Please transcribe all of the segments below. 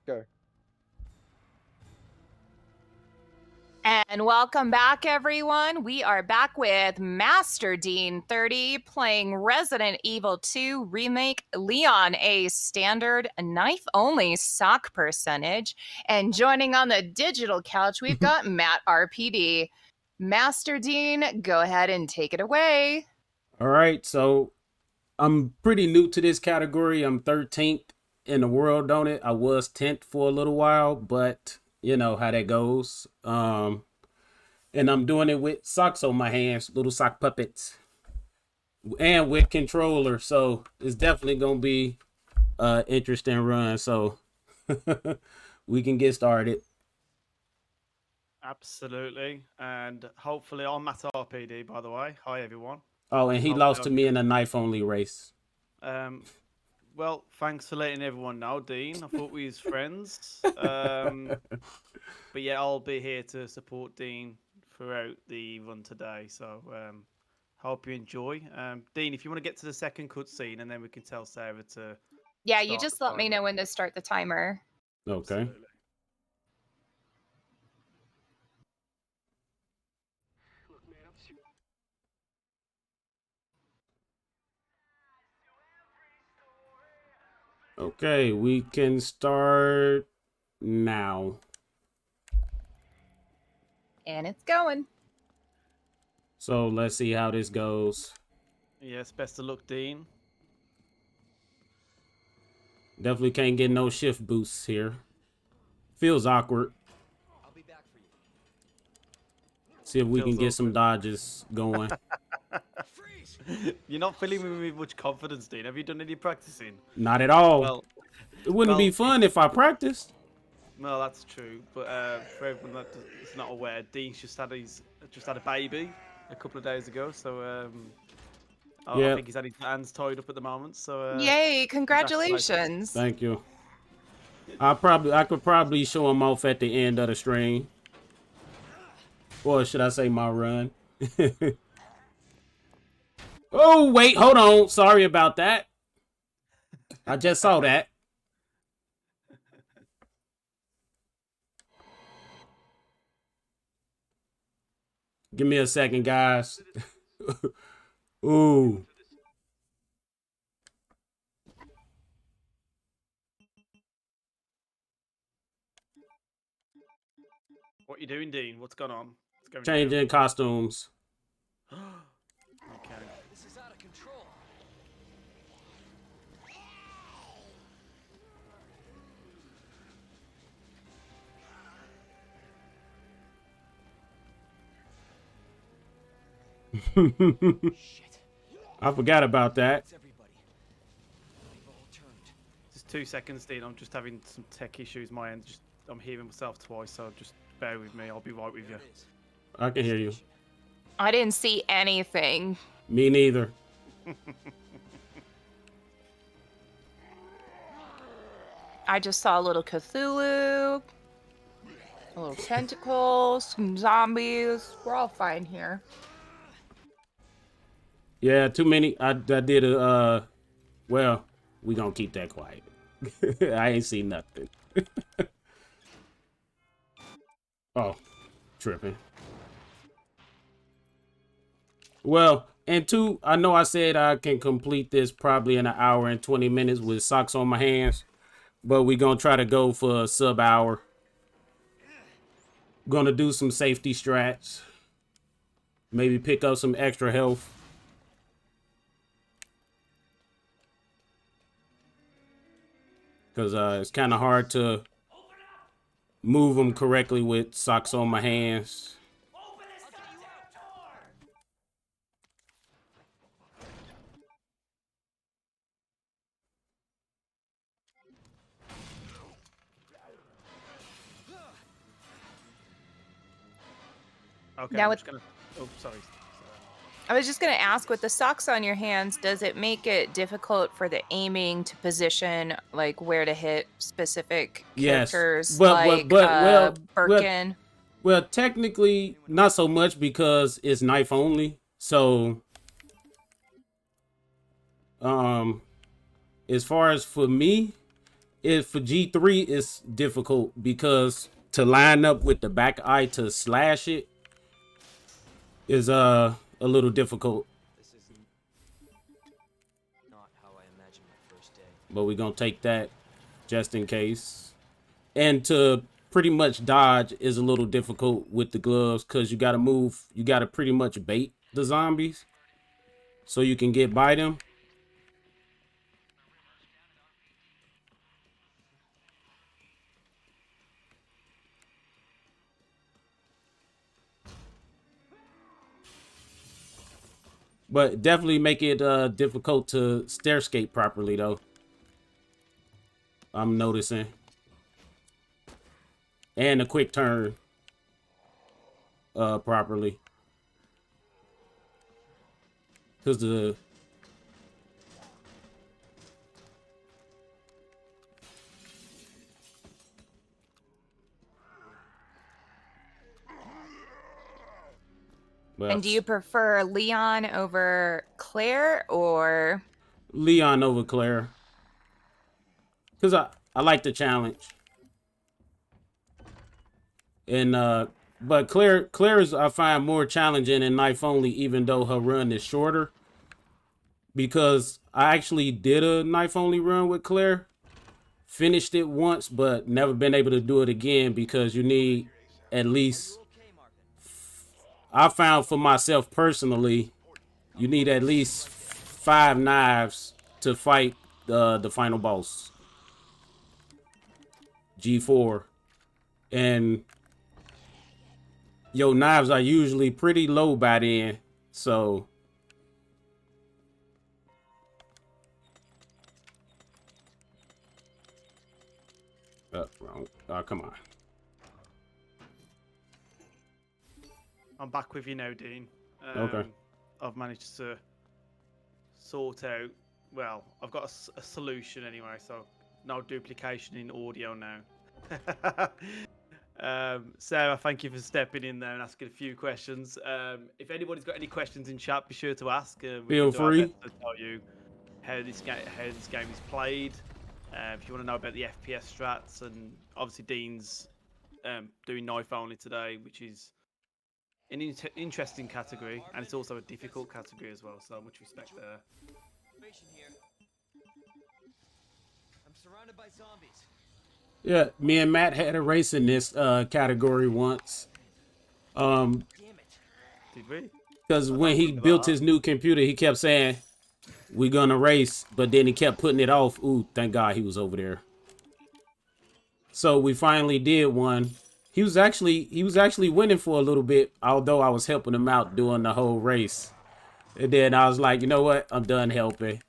Go. And welcome back, everyone. We are back with MasterDean30 playing Resident Evil 2 Remake Leon, a standard knife-only sock percentage. And joining on the digital couch, we've got Matt RPD. Master Dean, go ahead and take it away. All right, so I'm pretty new to this category. I'm 13th in the world on it. I was 10th for a little while, but you know how that goes. And I'm doing it with socks on my hands, little sock puppets, and with controller. So it's definitely gonna be interesting run. So we can get started. Absolutely, and hopefully I'm Matt RPD, by the way. Hi everyone. Oh, and he lost to me in a knife only race. Well, thanks for letting everyone know, Dean. I thought we was friends. But yeah, I'll be here to support Dean throughout the run today. So hope you enjoy. Dean, if you want to get to the second cutscene, and then we can tell Sarah to. Yeah, you just let me know when to start the timer. Okay. Absolutely. Okay, we can start now. And it's going. So let's see how this goes. Yes, best of luck, Dean. Definitely can't get no shift boosts here. Feels awkward. I'll be back for you. See if we Feels can get awkward. some dodges going. You're not filling me with much confidence, Dean. Have you done any practicing? Not at all. Well, it wouldn't be fun if I practiced. well, that's true. But for everyone that is not aware, Dean's just had a baby a couple of days ago. So I think he's had his hands tied up at the moment. So yay! Congratulations. Thank you. I could probably show him off at the end of the stream, or should I say my run? Oh wait, hold on. Sorry about that. I just saw that. Give me a second, guys. Ooh. What you doing, Dean? What's going on? Changing costumes. Okay. This is out of control. Shit. I forgot about that. It's everybody. They've all turned. Just 2 seconds, Dean. I'm just having some tech issues my end. I'm hearing myself twice, so just bear with me. I'll be right with you. I can hear you. I didn't see anything. Me neither. I just saw a little Cthulhu, a little tentacles, some zombies. We're all fine here. Yeah, too many. I did a, well, we gonna keep that quiet. I ain't seen nothing. Oh, tripping. Well, and two, I know I said I can complete this probably in an hour and 20 minutes with socks on my hands, but we gonna try to go for a sub-hour. Gonna do some safety strats. Maybe pick up some extra health. Because it's kind of hard to move them correctly with socks on my hands. Okay. Now I'm with- just gonna. Oh, sorry. I was just going to ask, with the socks on your hands, does it make it difficult for the aiming to position, like where to hit specific characters, but, Birkin? Well, technically, not so much because it's knife only. So, as far as for me, is for G3 it's difficult because to line up with the back eye to slash it is a little difficult. This isn't not how I imagined my first day. But we're gonna take that just in case. And to pretty much dodge is a little difficult with the gloves because you gotta move, you gotta pretty much bait the zombies so you can get by them. But definitely make it difficult to stair skate properly though. I'm noticing. And a quick turn properly. Cause the And do you prefer Leon over Claire or Leon over Claire? Cause I like the challenge. And but Claire's I find more challenging in knife only, even though her run is shorter. Because I actually did a knife only run with Claire. Finished it once, but never been able to do it again because you need at least, I found for myself personally, you need at least 5 knives to fight the final boss. G4. And your knives are usually pretty low by then, so wrong. Oh, come on. I'm back with you now, Dean. Okay. I've managed to sort out. Well, I've got a solution anyway, so no duplication in audio now. Sarah, thank you for stepping in there and asking a few questions. If anybody's got any questions in chat, be sure to ask. Feel free. To tell you how this game is played. If you want to know about the FPS strats, and obviously Dean's doing knife only today, which is an interesting category, and it's also a difficult category as well. So much respect there. Here. I'm surrounded by zombies. Yeah, me and Matt had a race in this category once. Damn it. Did we? Because when he built his new computer, he kept saying, "We're gonna race," but then he kept putting it off. Ooh, thank God he was over there. So we finally did one. He was actually winning for a little bit, although I was helping him out doing the whole race. And then I was like, you know what? I'm done helping.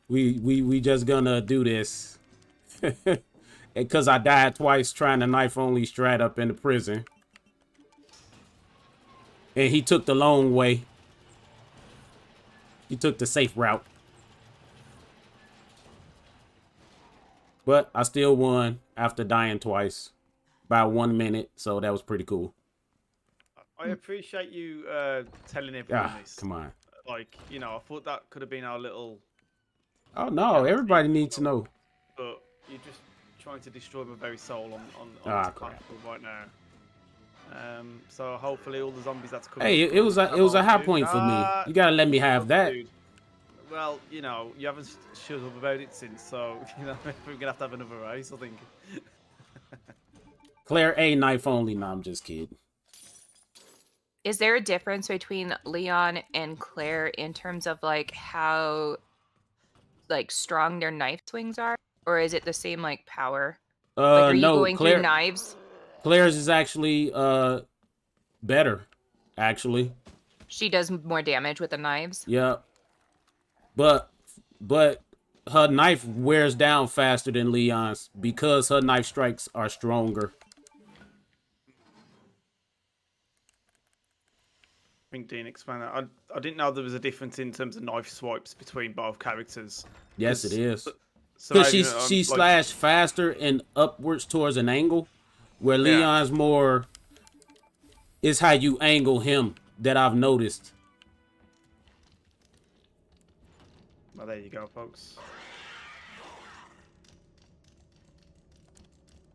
We just gonna do this. Because I died twice trying to knife only strat up in the prison. And he took the long way. He took the safe route. But I still won after dying twice by 1 minute, so that was pretty cool. I appreciate you telling everyone this. Come on. Like, you know, I thought that could have been our little... Oh, no, everybody needs to know. But you're just trying to destroy my very soul on crap. right now. So hopefully all the zombies that's coming. Hey, it was a high point for me. You gotta let me have that. Dude. Well, you know, you haven't shut up about it since, so you know we're gonna have to have another race, I think. Claire A knife only. No, I'm just kidding. is there a difference between Leon and Claire in terms of like how like strong their knife swings are, or is it the same like power? Like, are you no, going through knives? Claire's is actually better, actually. She does more damage with the knives. Yeah, but her knife wears down faster than Leon's because her knife strikes are stronger. I think Dean explained that. I didn't know there was a difference in terms of knife swipes between both characters. Yes, it is. So Because maybe, she slashed faster and upwards towards an angle, where Leon's more is how you angle him that I've noticed. Well, there you go, folks.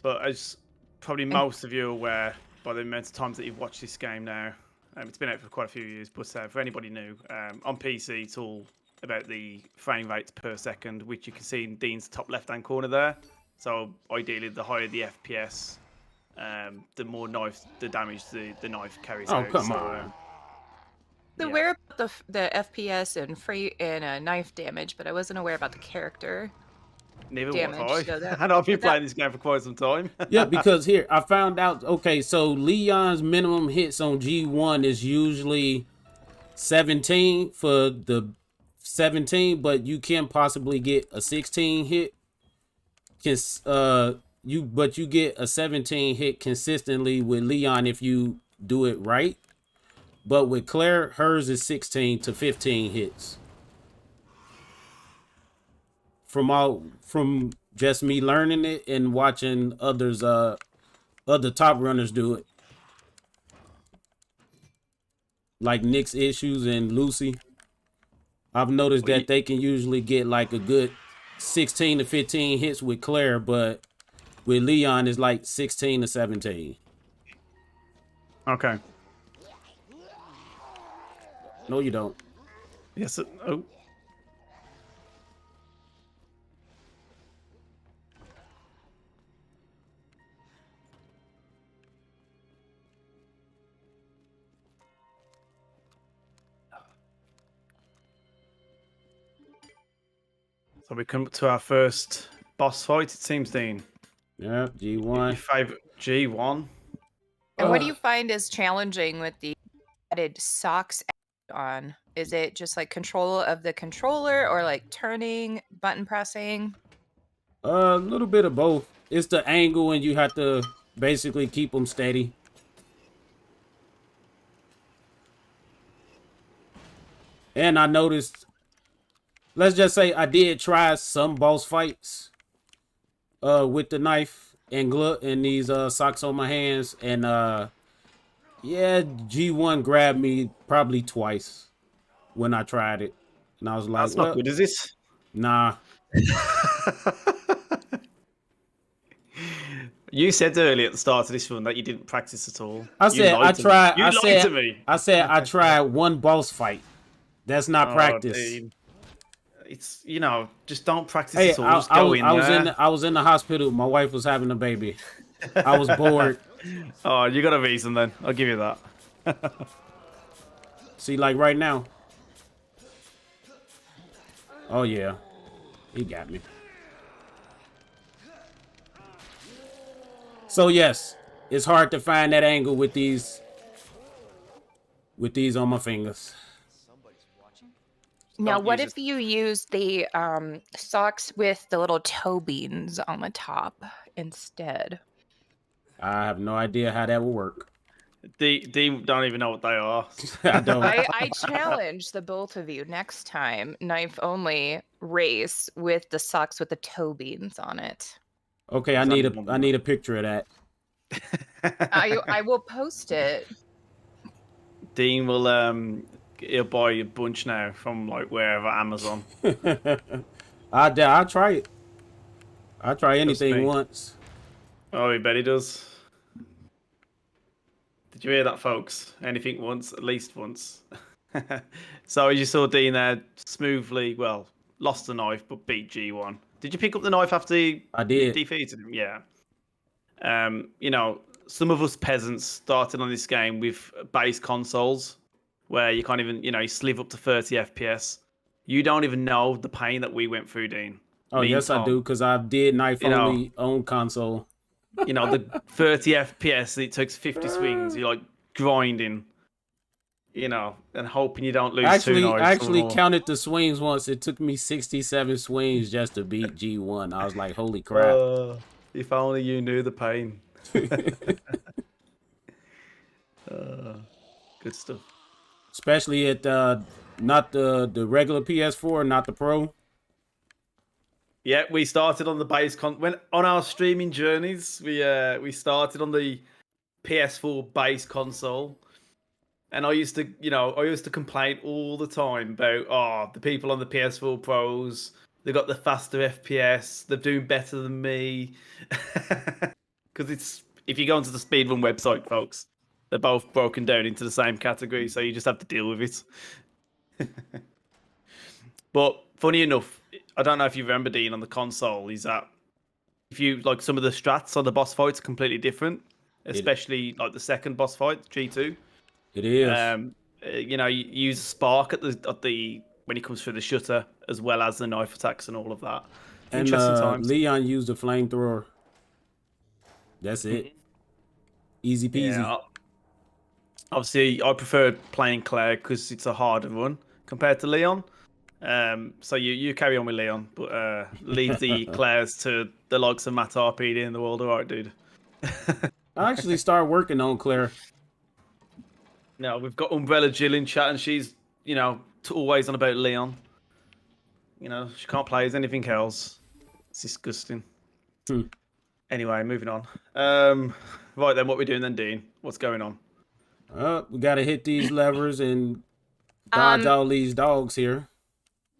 But as probably most of you are aware by the amount of times that you've watched this game now, it's been out for quite a few years, but for anybody new, on PC it's all about the frame rates per second, which you can see in Dean's top left-hand corner there. So ideally, the higher the FPS, the more the damage the knife carries out. Oh, come on. So aware about the FPS and knife damage, but I wasn't aware about the character. Neither damage, was so I. that- And I've been but that- playing this game for quite some time. Yeah, because here I found out. Okay, so Leon's minimum hits on G1 is usually 17 for the 17, but you can possibly get a 16 hit. You get a 17 hit consistently with Leon if you do it right. But with Claire, hers is 16 to 15 hits. From just me learning it and watching other top runners do it. Like Nick's Issues and Lucy. I've noticed that they can usually get like a good 16 to 15 hits with Claire, but with Leon it's like 16 to 17. Okay. No, you don't. Yes. Oh. So we come to our first boss fight, it seems, Dean. Yeah, Your G1. favorite G1. And what do you find is challenging with the added socks on? Is it just like control of the controller or like turning, button pressing? A little bit of both. It's the angle and you have to basically keep them steady. And I noticed, let's just say I did try some boss fights with the knife and glove and these socks on my hands, and yeah, G1 grabbed me probably twice when I tried it. And I was like, That's not good, is it? Nah. You said earlier at the start of this one that you didn't practice at all. I said I tried. You lied to me. I said I tried one boss fight. That's not practice. Dean. It's just don't practice Hey, at all. Just go in there. I was in the hospital. My wife was having a baby. I was bored. Oh, you got a reason then. I'll give you that. See, like right now. Oh yeah, he got me. So yes, it's hard to find that angle with these on my fingers. Now, Don't what use if you use the socks with the little toe beans on the top instead? I have no idea how that will work. Dean don't even know what they are. I don't. I challenge the both of you next time, knife only race with the socks with the toe beans on it. Okay, I need a picture of that. I will post it. Dean will he'll buy a bunch now from like wherever, Amazon. I'll try it. I'll try me. anything once. Oh, I bet he does. Did you hear that, folks? Anything once, at least once. So as you saw Dean there, smoothly, well, lost the knife, but beat G1. Did you pick up the knife after you defeated him? Yeah. Some of us peasants started on this game with base consoles where you can't even, you sleeve up to 30 FPS. You don't even know the pain that we went through, Dean. Oh, yes, I do, because I did knife only on console. The 30 FPS, it takes 50 swings. You're like grinding, and hoping you don't lose two knives. I actually counted the swings once. It took me 67 swings just to beat G1. I was like, holy crap. If only you knew the pain. Good stuff. Especially at not the regular PS4, not the Pro. Yeah, we started on the base when on our streaming journeys. We started on the PS4 base console, and I used to complain all the time about the people on the PS4 Pros. They got the faster FPS. They're doing better than me. because it's if you go onto the speedrun website, folks, they're both broken down into the same category, so you just have to deal with it. But funny enough, I don't know if you remember, Dean, on the console, is that if you like some of the strats on the boss fights are completely different, especially like the second boss fight, G2. It is. You know, you use spark at the when he comes through the shutter, as well as the knife attacks and all of that. And Interesting times. Leon used a flamethrower. That's it. Easy peasy. Yeah, obviously, I prefer playing Claire because it's a harder run compared to Leon. So you carry on with Leon, but leave the Claires to the likes of Matt RPD in the world. All right, dude. I actually started working on Claire. No, we've got Umbrella Jill in chat, and she's, you know, always on about Leon. You know, she can't play as anything else. It's disgusting. Anyway, moving on. Right then, what we doing then, Dean? What's going on? We gotta hit these levers and dodge all these dogs here.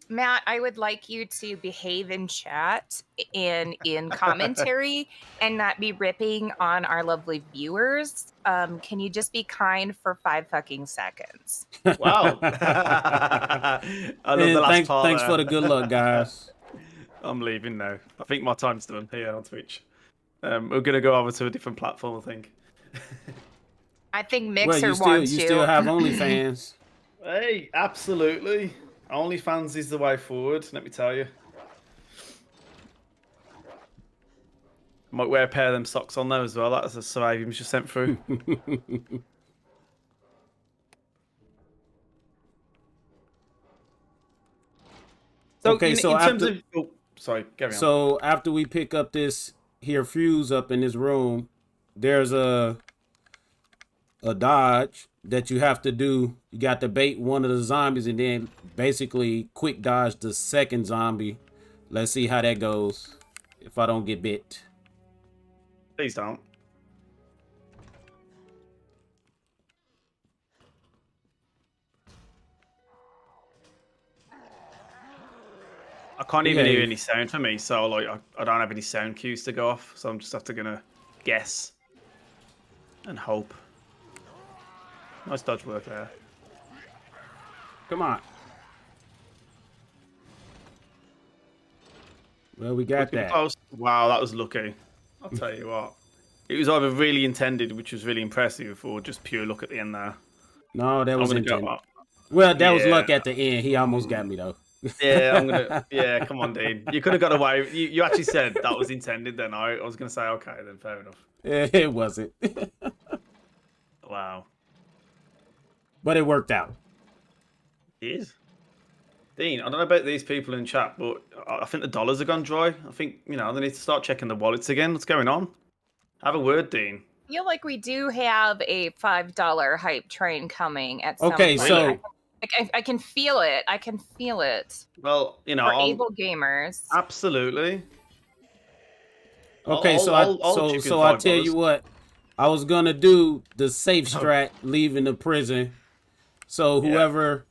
Matt, I would like you to behave in chat and in commentary and not be ripping on our lovely viewers. Can you just be kind for 5 fucking seconds? Wow. I love Man, the last part thanks there. for the good luck, guys. I'm leaving now. I think my time's done here on Twitch. We're gonna go over to a different platform, I think. I think Well, Mixer you wants still have OnlyFans. Hey, absolutely. OnlyFans is the way forward, let me tell you. Might wear a pair of them socks on there as well. That's a survey you just sent through. So, Okay, in terms of... Oh, sorry, carry on. So after we pick up this here fuse up in this room, there's a dodge that you have to do. You got to bait one of the zombies and then basically quick dodge the second zombie. Let's see how that goes if I don't get bit. Please don't. I can't even hear any sound for me, so like I don't have any sound cues to go off, so I'm just gonna guess and hope. Nice dodge work there. Come on. Well, we got that. Close. Wow, that was lucky. I'll tell you what. It was either really intended, which was really impressive, or just pure luck at the end there. No, that was I'm gonna intended. go up. Well, that was luck at the end. He almost got me though. Yeah, I'm gonna. Yeah, come on, Dean. You could have got away. You actually said that was intended. Then I was gonna say, okay, then fair enough. It wasn't. Wow. But it worked out. It is. Dean, I don't know about these people in chat, but I think the dollars have gone dry. I think, you know, they need to start checking the wallets again. What's going on? Have a word, Dean. I feel like we do have a $5 hype train coming at some Okay, point. so I can feel it. I can feel it. Well, you know, For able gamers. absolutely. okay, so I'll tell you what. I was gonna do the safe strat leaving the prison. So whoever,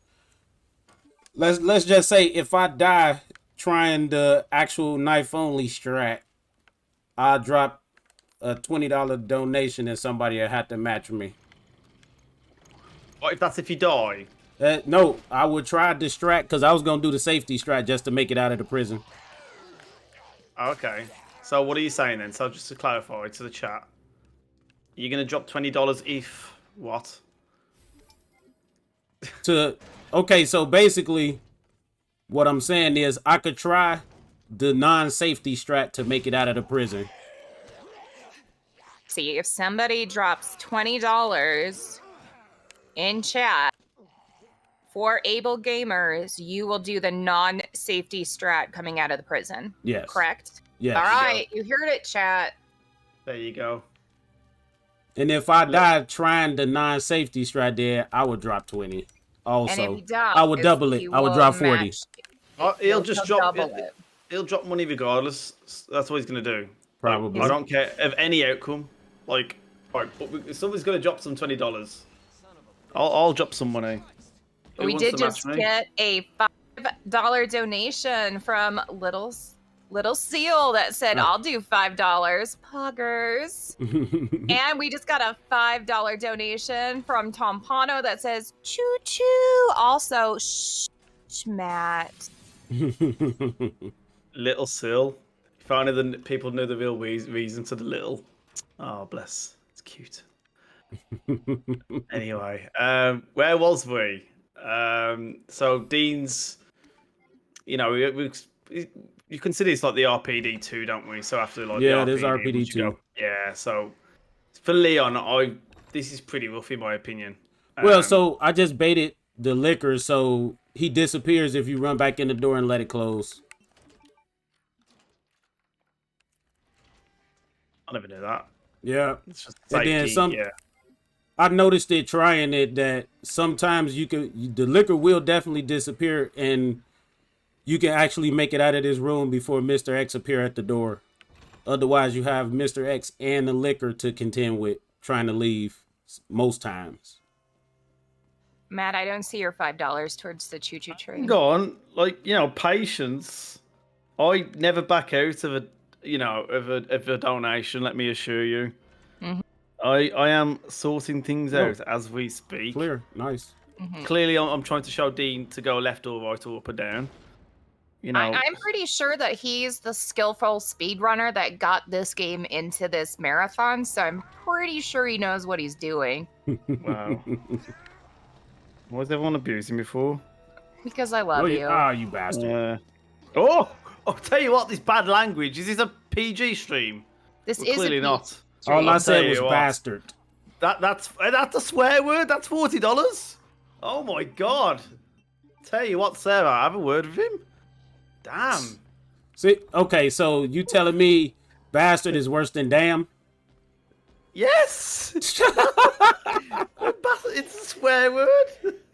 let's just say if I die trying the actual knife only strat, I'll drop a $20 donation and somebody will have to match me. What if that's if you die? No, I would try distract because I was gonna do the safety strat just to make it out of the prison. Okay. So what are you saying then? So just to clarify to the chat, you're gonna drop $20 if what? Okay, so basically, what I'm saying is I could try the non-safety strat to make it out of the prison. See, if somebody drops $20 in chat for able gamers, you will do the non-safety strat coming out of the prison. Yes. Correct? Yes. All right, you heard it, chat. There you go. And if I die trying the non-safety strat there, I would drop 20. Also, And if you die, I would double it. I would drop 40. He'll just drop double it. He'll drop money regardless. That's what he's gonna do. Probably. I don't care of any outcome. Like, all right, but if somebody's gonna drop some $20, I'll drop some money. Who We wants did to match just me? get a $5 donation from Littles Little seal that said, Oh. I'll do $5. Poggers. And we just got a $5 donation from Tom Pano that says, choo choo. Also, shh, Matt. Little Sill. If only the people knew the real reason to the little. Oh, bless. It's cute. Anyway, where was we? So Dean's, you know, you consider it's like the RPD2, don't we? So after like Yeah, the there's RPD, RPD2. Yeah, so for Leon, this is pretty rough in my opinion. Well, so I just baited the liquor, so he disappears if you run back in the door and let it close. I never knew that. Yeah. It's just And then safety, yeah. I noticed it trying it that sometimes the liquor will definitely disappear and you can actually make it out of this room before Mr. X appear at the door. Otherwise, you have Mr. X and the liquor to contend with trying to leave most times. Matt, I don't see your $5 towards the choo-choo train. Go on, like, you know, patience. I never back out of a donation. Let me assure you. Mhm. I am sorting things No. out as we speak. Clear, nice. Clearly, I'm trying to show Dean to go left or right or up or down. You know, I'm pretty sure that he's the skillful speedrunner that got this game into this marathon, so I'm pretty sure he knows what he's doing. wow. Why is everyone abusing me for? Because I love you. You bastard. I'll tell you what, this bad language. Is this a PG stream? This Well, is clearly a not. All I I'll said tell was you what. bastard. That's a swear word. That's $40. Oh my god. Tell you what, Sarah, I have a word with him. Damn. See, okay, so you telling me bastard is worse than damn? Yes. It's a swear word.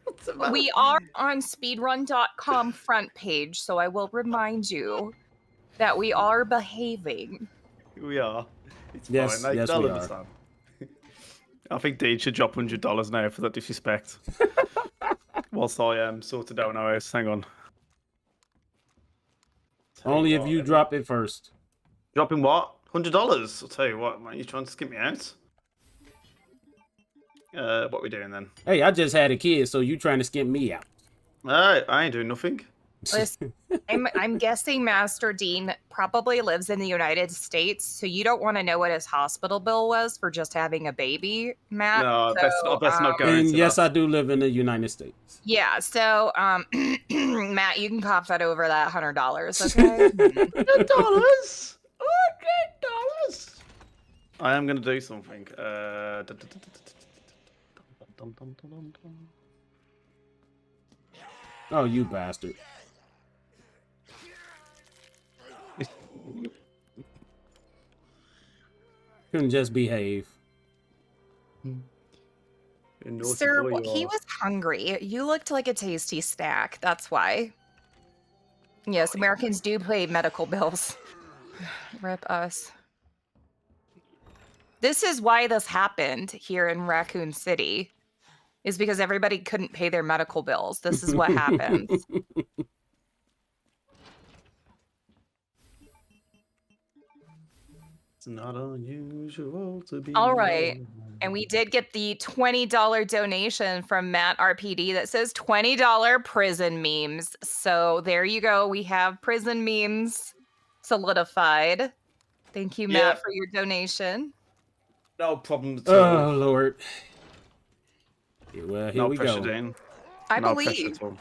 What's the matter? We are on speedrun.com front page, so I will remind you that we are behaving. We are. It's Yes, fine. yes, They'll we are. understand. I think Dean should drop $100 now for that disrespect. Whilst I sorted out our house. Hang on. Only if you drop it first. Dropping what? $100? I'll tell you what, man. You're trying to skip me out? What are we doing then? Hey, I just had a kid, so you trying to skimp me out. I ain't doing nothing. Listen, I'm guessing Master Dean probably lives in the United States, so you don't want to know what his hospital bill was for just having a baby, Matt. No, So, let's not go And into yes, that. I do live in the United States. Yeah, so Matt, you can cough that over that $100, okay? $100? $100? I am going to do something. Oh, you bastard. Couldn't just behave. Sir, he was hungry. You looked like a tasty snack. That's why. Yes, Americans do pay medical bills. Rip us. This is why this happened here in Raccoon City. Is because everybody couldn't pay their medical bills. This is what happens. It's not unusual to be. All right. And we did get the $20 donation from Matt RPD that says $20 prison memes. So there you go. We have prison memes solidified. Thank you, Matt, Yeah. for your donation. No problem at all. Oh, Lord. Well, here No we pressure, go. Dean. I No pressure believe. at all.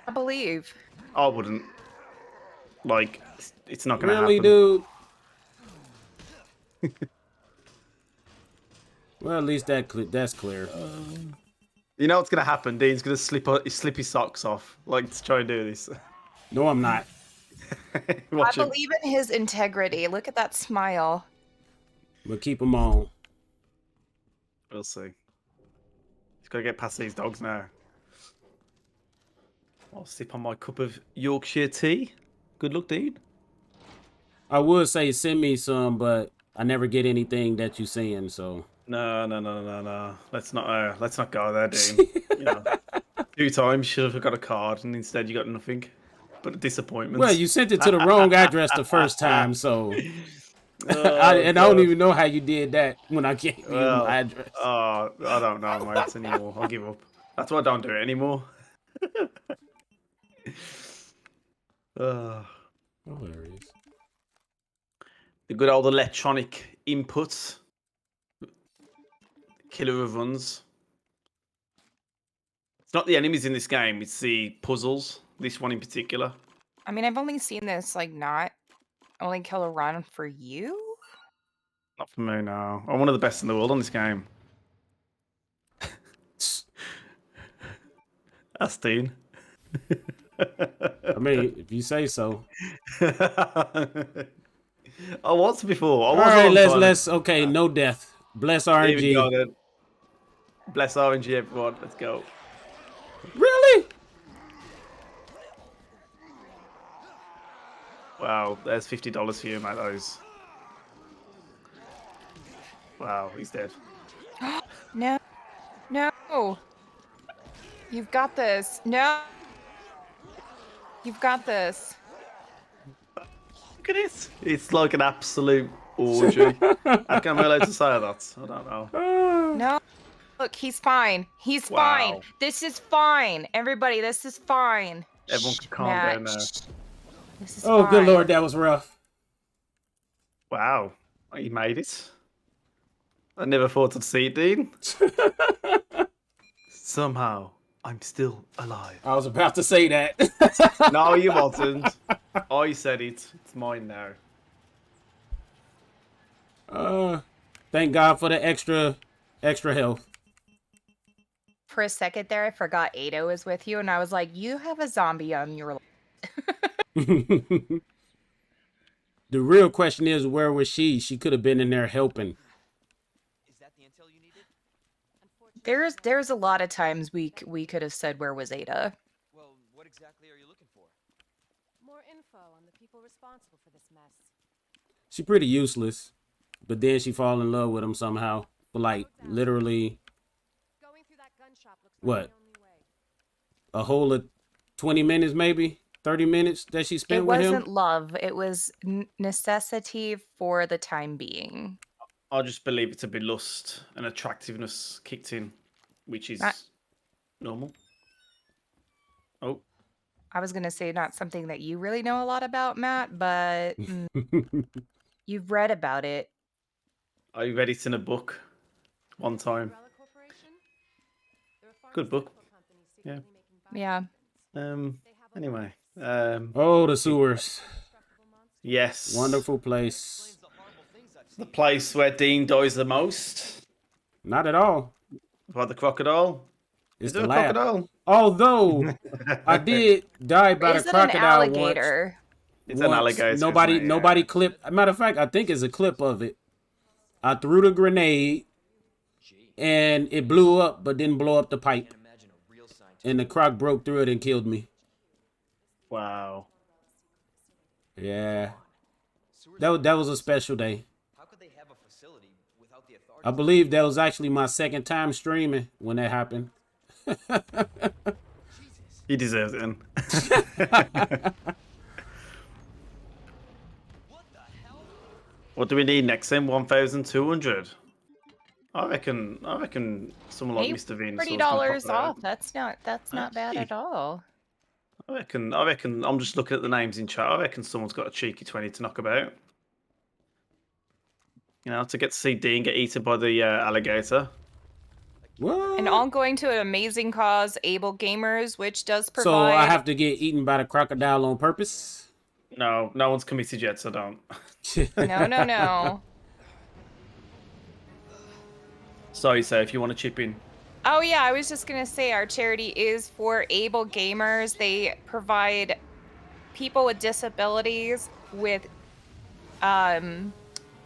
I believe. I wouldn't. Like, it's not going to Really, happen. dude? Well, at least that's clear. You know what's going to happen? Dean's going to slip his socks off. Like, to try and do this. No, I'm not. Watch I him. believe in his integrity. Look at that smile. But keep them on. We'll see. He's got to get past these dogs now. I'll sip on my cup of Yorkshire tea. Good luck, Dean. I would say send me some, but I never get anything that you send, so. No. Let's not go there, Dean. You know, 2 times should have got a card, and instead you got nothing. but a disappointment. Well, you sent it to the wrong address the first time, so I don't even know how you did that when I gave you my address. I don't know, mate, anymore. I'll give up. That's why I don't do it anymore. Hilarious. The good old electronic inputs. Killer of runs. It's not the enemies in this game, it's the puzzles. This one in particular. I mean, I've only seen this, like, not only kill a run for you. Not for me, no. I'm one of the best in the world on this game. That's Dean. I mean, if you say so. I was before. All right, let's. Okay, no death. Bless Here we go, RNG. then. Bless RNG, everyone. Let's go. Really? Wow, there's $50 for you, mate. Those. Wow, he's dead. No. No. You've got this. No. You've got this. Look at it. It's like an absolute orgy. How come I'm allowed to say that? I don't know. No. Look, he's fine. He's Wow. fine. This is fine. Everybody, this is fine. Everyone can calm Matt, down now. This is Oh, fine. good lord, that was rough. Wow. You made it. I never thought I'd see it, Dean. Somehow, I'm still alive. I was about to say that. No, you wasn't. I said it. It's mine now. Thank God for the extra health. For a second there, I forgot Ada was with you, and I was like, you have a zombie on your... The real question is, where was she? She could have been in there helping. Is that the intel you needed? There's a lot of times we could have said, where was Ada? Well, what exactly are you looking for? More info on the people responsible for this mess. She pretty useless, but then she fall in love with him somehow. For like literally Going through that gun shop looks What? like the only way. a whole of 20 minutes, maybe 30 minutes that she spent It with wasn't him. love. It was necessity for the time being. I just believe it to be lust and attractiveness kicked in, which is normal. Oh, I was going to say not something that you really know a lot about, Matt, but you've read about it. I read it in a book one time. Umbrella Corporation? They're a Good book. pharmaceutical company Yeah. secretly making Yeah. bioweapons. They have a Anyway, Oh, the sewers. indestructible monster. yes. Wonderful place. The place where Dean dies the most. Not at all. By the crocodile. It's Is the there a lab. crocodile? Although I did die by Is the it an crocodile alligator? It's an alligator. Nobody clipped. Matter of fact, I think it's a clip of it. I threw the grenade and it blew up, but didn't blow up the pipe. Can't imagine a real scientist. And the croc broke through it and killed me. Wow. Yeah. That was a special day. How could they have a facility without the authorities? I believe that was actually my second time streaming when that happened. He deserves it then. What do we need next then? 1,200. I reckon someone like Hey, Mr. Venus. $30 off. That's not bad Hey. at all. I reckon I'm just looking at the names in chat. I reckon someone's got a cheeky 20 to knock about. You know, to get to see Dean get eaten by the alligator. What? And all going to an amazing cause, Able Gamers, which does provide... So I have to get eaten by the crocodile on purpose? No one's committed yet, so don't. No. Sorry, sir, if you want to chip in. Oh yeah, I was just gonna say our charity is for Able Gamers. They provide people with disabilities with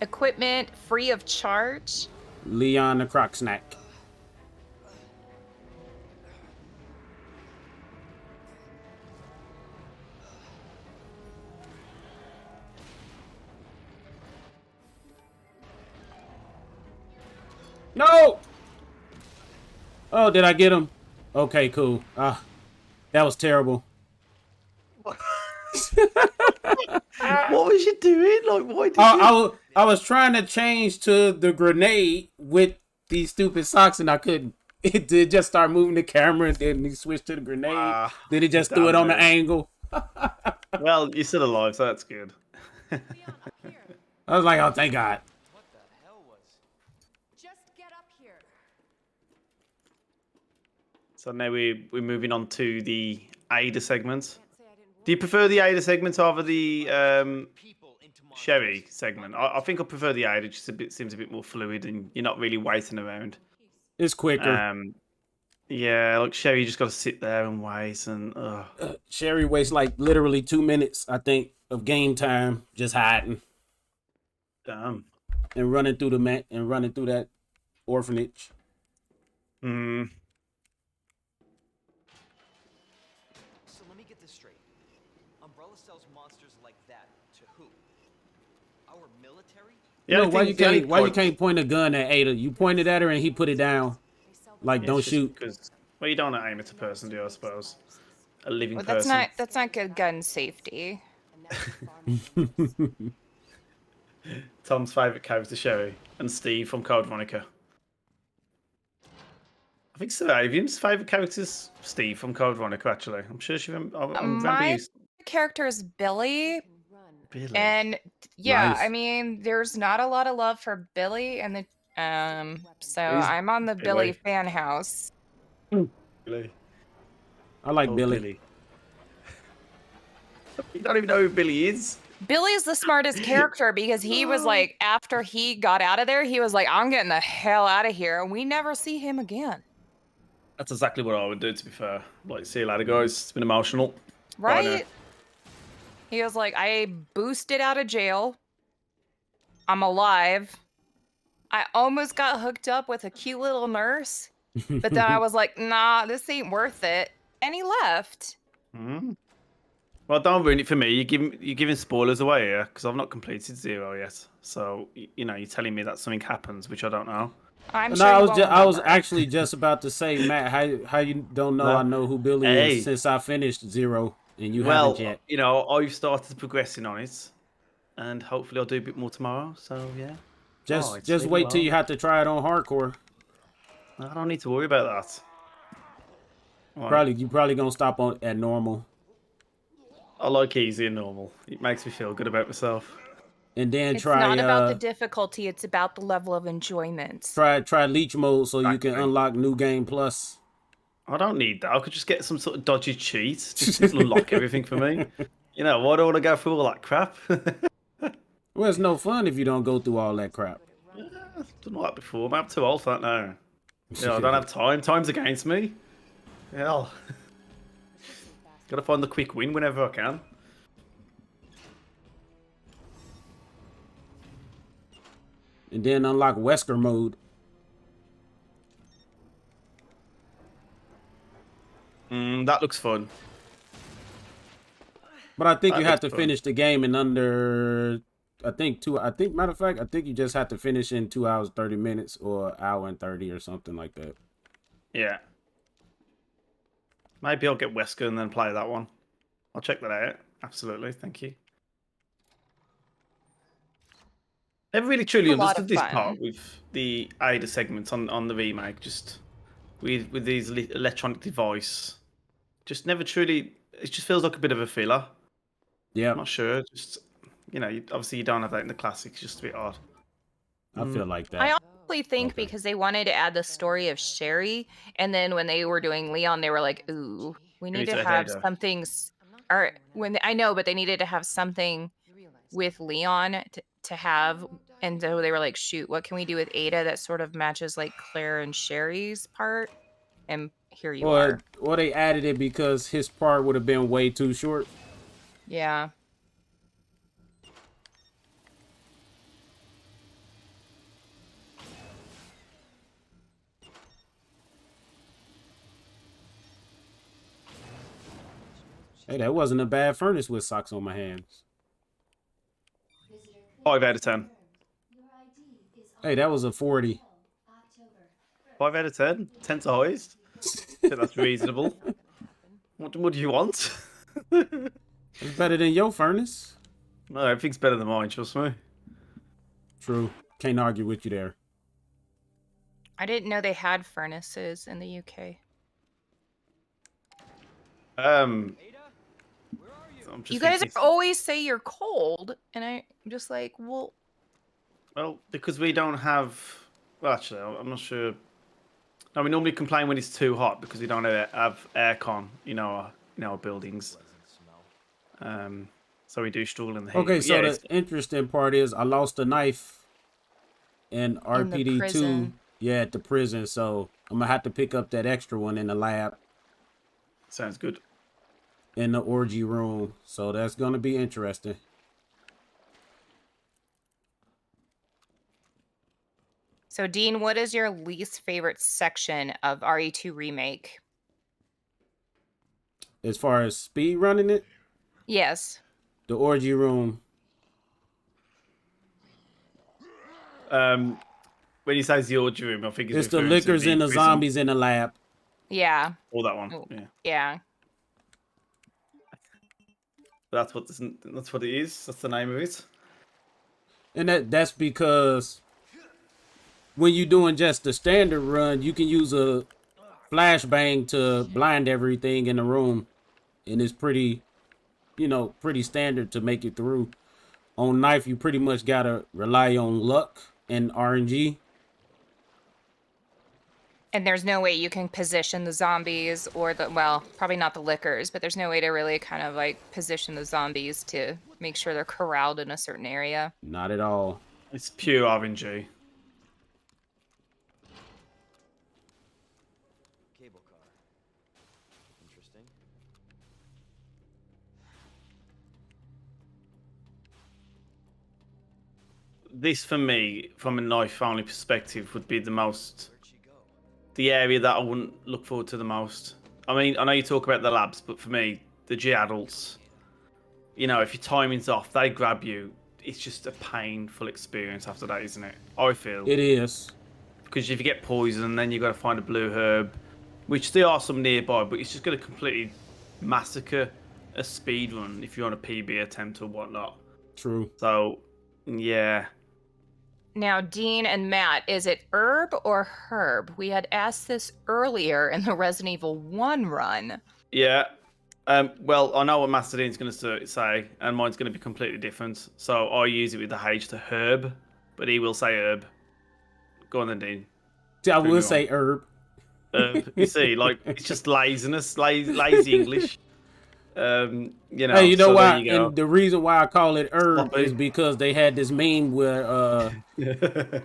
equipment free of charge. Leon the Croc Snack. No! Oh, did I get him? Okay, cool. That was terrible. What was you doing? Like, why did I was trying to change to the grenade with these stupid socks, and I couldn't. It did just start moving the camera, and then he switched to the grenade. Then he just threw it on the angle. Well, you're still alive, so that's good. Leon, up here. I was like, oh, thank God. What the hell was? Just get up here. So now we're moving on to the Ada segment. Can't say I didn't Do you prefer the Ada segment over the People into my Sherry segment? I think I prefer the Ada. Just seems a bit more fluid, and you're not really waiting around. It's quicker. Yeah, like Sherry, you just got to sit there and wait, and Sherry wastes like literally 2 minutes, I think, of game time just hiding damn. and running through that orphanage. Hmm. So let me get this straight. Umbrella sells monsters like that to who? Our military? Yeah, No, why you can't point a gun at Ada? You pointed at her and he put it down. Like, don't shoot. Because well, you don't want to aim at a person, do you? I suppose a living Well, person. that's not good gun safety. Tom's favourite character, Sherry, and Steve from Code Veronica. I think Saravian's favourite character is Steve from Code Veronica, actually. I'm sure she remember My you. character is Billy, Billy. and yeah, Nice. I mean, there's not a lot of love for Billy, and so Who's I'm on the Billy Billy? fan house. Billy. I like Oh, Billy. You don't even know who Billy is. Billy's the smartest character because he was like, after he got out of there, he was like, I'm getting the hell out of here, and we never see him again. That's exactly what I would do, to be fair. Like, see you later, guys. It's been emotional. Bye now. Right? He was like, I boosted out of jail. I'm alive. I almost got hooked up with a cute little nurse, but then I was like, nah, this ain't worth it. And he left. Hmm. Well, don't ruin it for me. You're giving spoilers away here because I've not completed 0 yet. So you know, you're telling me that something happens, which I don't know. I'm No, sure I you was won't I was remember. actually just about to say, Matt, how you don't know No. I know who Billy Hey. is since I finished 0 and you Well, haven't yet. you know, I've started progressing on it, and hopefully I'll do a bit more tomorrow. So yeah. Just it's just really wait till well. you have to try it on hardcore. I don't need to worry about that. Right. You probably gonna stop on at normal. I like easy and normal. It makes me feel good about myself. And then It's try not about the difficulty, it's about the level of enjoyment. try leech mode so you can Exactly. unlock new game plus. I don't need that. I could just get some sort of dodgy cheat just to unlock everything for me. You know, why do I want to go through all that crap? Well, it's no fun if you don't go through all that crap. I've done all that before. I'm too old for that now. You know, I don't have time. Time's against me. Hell. Gotta find the quick win whenever I can. And then unlock Wesker mode. That looks fun. But I think That you have to looks fun. finish the game in under, matter of fact, I think you just have to finish in 2 hours, 30 minutes or hour and 30 or something like that. Yeah. Maybe I'll get Wesker and then play that one. I'll check that out. Absolutely. Thank you. Never really truly A lot understood of this fun. part with the Ada segments on the remake. Just with these electronic device. Just never truly. It just feels like a bit of a filler. Yeah, I'm not sure. Just you know, obviously you don't have that in the classics. It's just a bit odd. I feel like that. I honestly think Okay. because they wanted to add the story of Sherry, and then when they were doing Leon, they were like, "Ooh, we need need to to have add a- something." Or I know, but they needed to have something with Leon to have, and so they were like, "Shoot, what can we do with Ada that sort of matches like Claire and Sherry's part?" And here you are. Or they added it because his part would have been way too short. Yeah. Hey, that wasn't a bad furnace with socks on my hands. 5 out of 10. Hey, that was a 40. 5 out of 10. 10's the highest. I think that's reasonable. What do you want? It's better than your furnace. No, everything's better than mine, trust me. True. Can't argue with you there. I didn't know they had furnaces in the UK. I'm just You guys thinking, always say you're cold, and I'm just like, well, well, because we don't have. Well, actually, I'm not sure. No, we normally complain when it's too hot because we don't have aircon, in our buildings. So we do struggle in the heat. Okay, But so yeah, the interesting part is I lost a knife in RPD2. prison. Yeah, at the prison. So I'm gonna have to pick up that extra one in the lab sounds good. in the orgy room. So that's gonna be interesting. So Dean, what is your least favorite section of RE2 Remake? As far as speed running it, Yes. the orgy room. When you say the orgy room, I think It's the referring to liquors and the prison. zombies in the lab. Yeah. Or that one. Oh. Yeah. Yeah. That's what it is. That's the name of it. And that's because when you're doing just the standard run, you can use a flashbang to blind everything in the room. And it's pretty, pretty standard to make it through. On knife, you pretty much gotta rely on luck and RNG. And there's no way you can position the zombies or probably not the liquors, but there's no way to really kind of like position the zombies to make sure they're corralled in a certain area. Not at all. It's pure RNG. Cable car. Interesting. This, for me, from a knife-only perspective, would be the most... Where'd she go? The area that I wouldn't look forward to the most. I mean, I know you talk about the labs, but for me, the G adults, if your timing's off, they grab you. It's just a painful experience after that, isn't it? I feel. It is. Because if you get poisoned, then you've got to find a blue herb, which there are some nearby, but it's just going to completely massacre a speed run if you're on a PB attempt or whatnot. True. So, yeah. Now, Dean and Matt, is it herb or herb? We had asked this earlier in the Resident Evil 1 run. Yeah. Well, I know what MasterDean's going to say, and mine's going to be completely different. So I use it with the H to herb, but he will say herb. Go on then, Dean. See, I will say herb. You see, like, it's just laziness, lazy English. Hey, you know so why? there you go. And the reason why I call it herb is because they had this meme where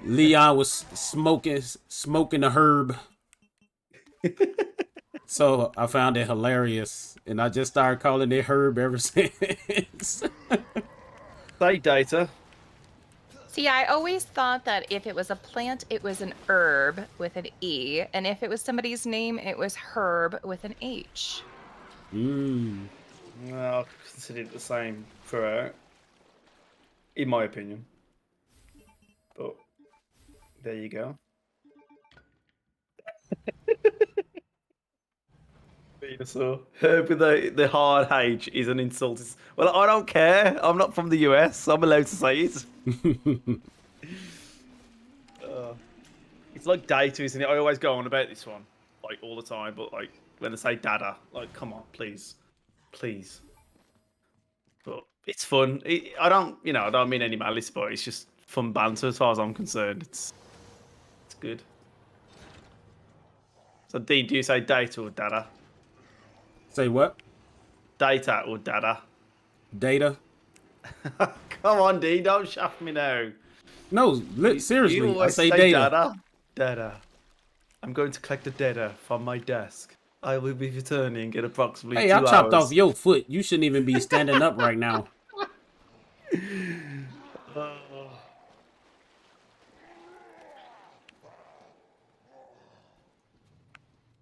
Leon was smoking a herb. So I found it hilarious, and I just started calling it herb ever since. Say data. See, I always thought that if it was a plant, it was an herb with an E, and if it was somebody's name, it was herb with an H. Well, I consider it the same throughout, in my opinion. But there you go. So herb with the hard H is an insult. Well, I don't care. I'm not from the US. So I'm allowed to say it. It's like data, isn't it? I always go on about this one, like all the time. But like when they say data, like come on, please. But it's fun. I don't mean any malice, but it's just fun banter as far as I'm concerned. It's good. So Dean, do you say data or data? Say what? Data or data? Data. Come on, Dean, don't shaft me now. No, seriously, You I always say data. data. Data. I'm going to collect the data from my desk. I will be returning in approximately 2 Hey, I hours. chopped off your foot. You shouldn't even be standing up right now.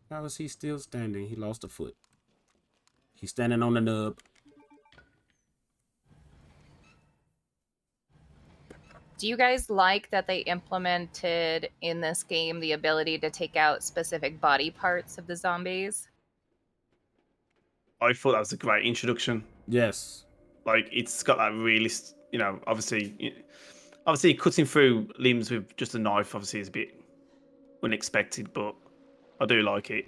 How is he still standing? He lost a foot. He's standing on the nub. Do you guys like that they implemented in this game the ability to take out specific body parts of the zombies? I thought that was a great introduction. Yes. Like it's got that really, obviously cutting through limbs with just a knife obviously is a bit unexpected, but I do like it.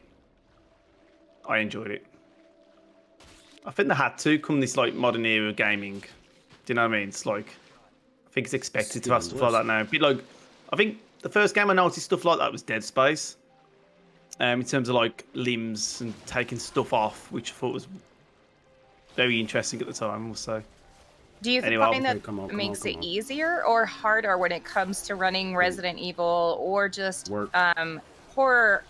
I enjoyed it. I think they had to come this like modern era of gaming. Do you know what I mean? It's like I think it's expected to have stuff like that now. A bit like I think the first game I noticed stuff like that was Dead Space. In terms of like limbs and taking stuff off, which I thought was very interesting at the time, I must say. Do you Anyway, find that come on, makes come it on. easier or harder when it comes to running Resident Evil or just Work. horror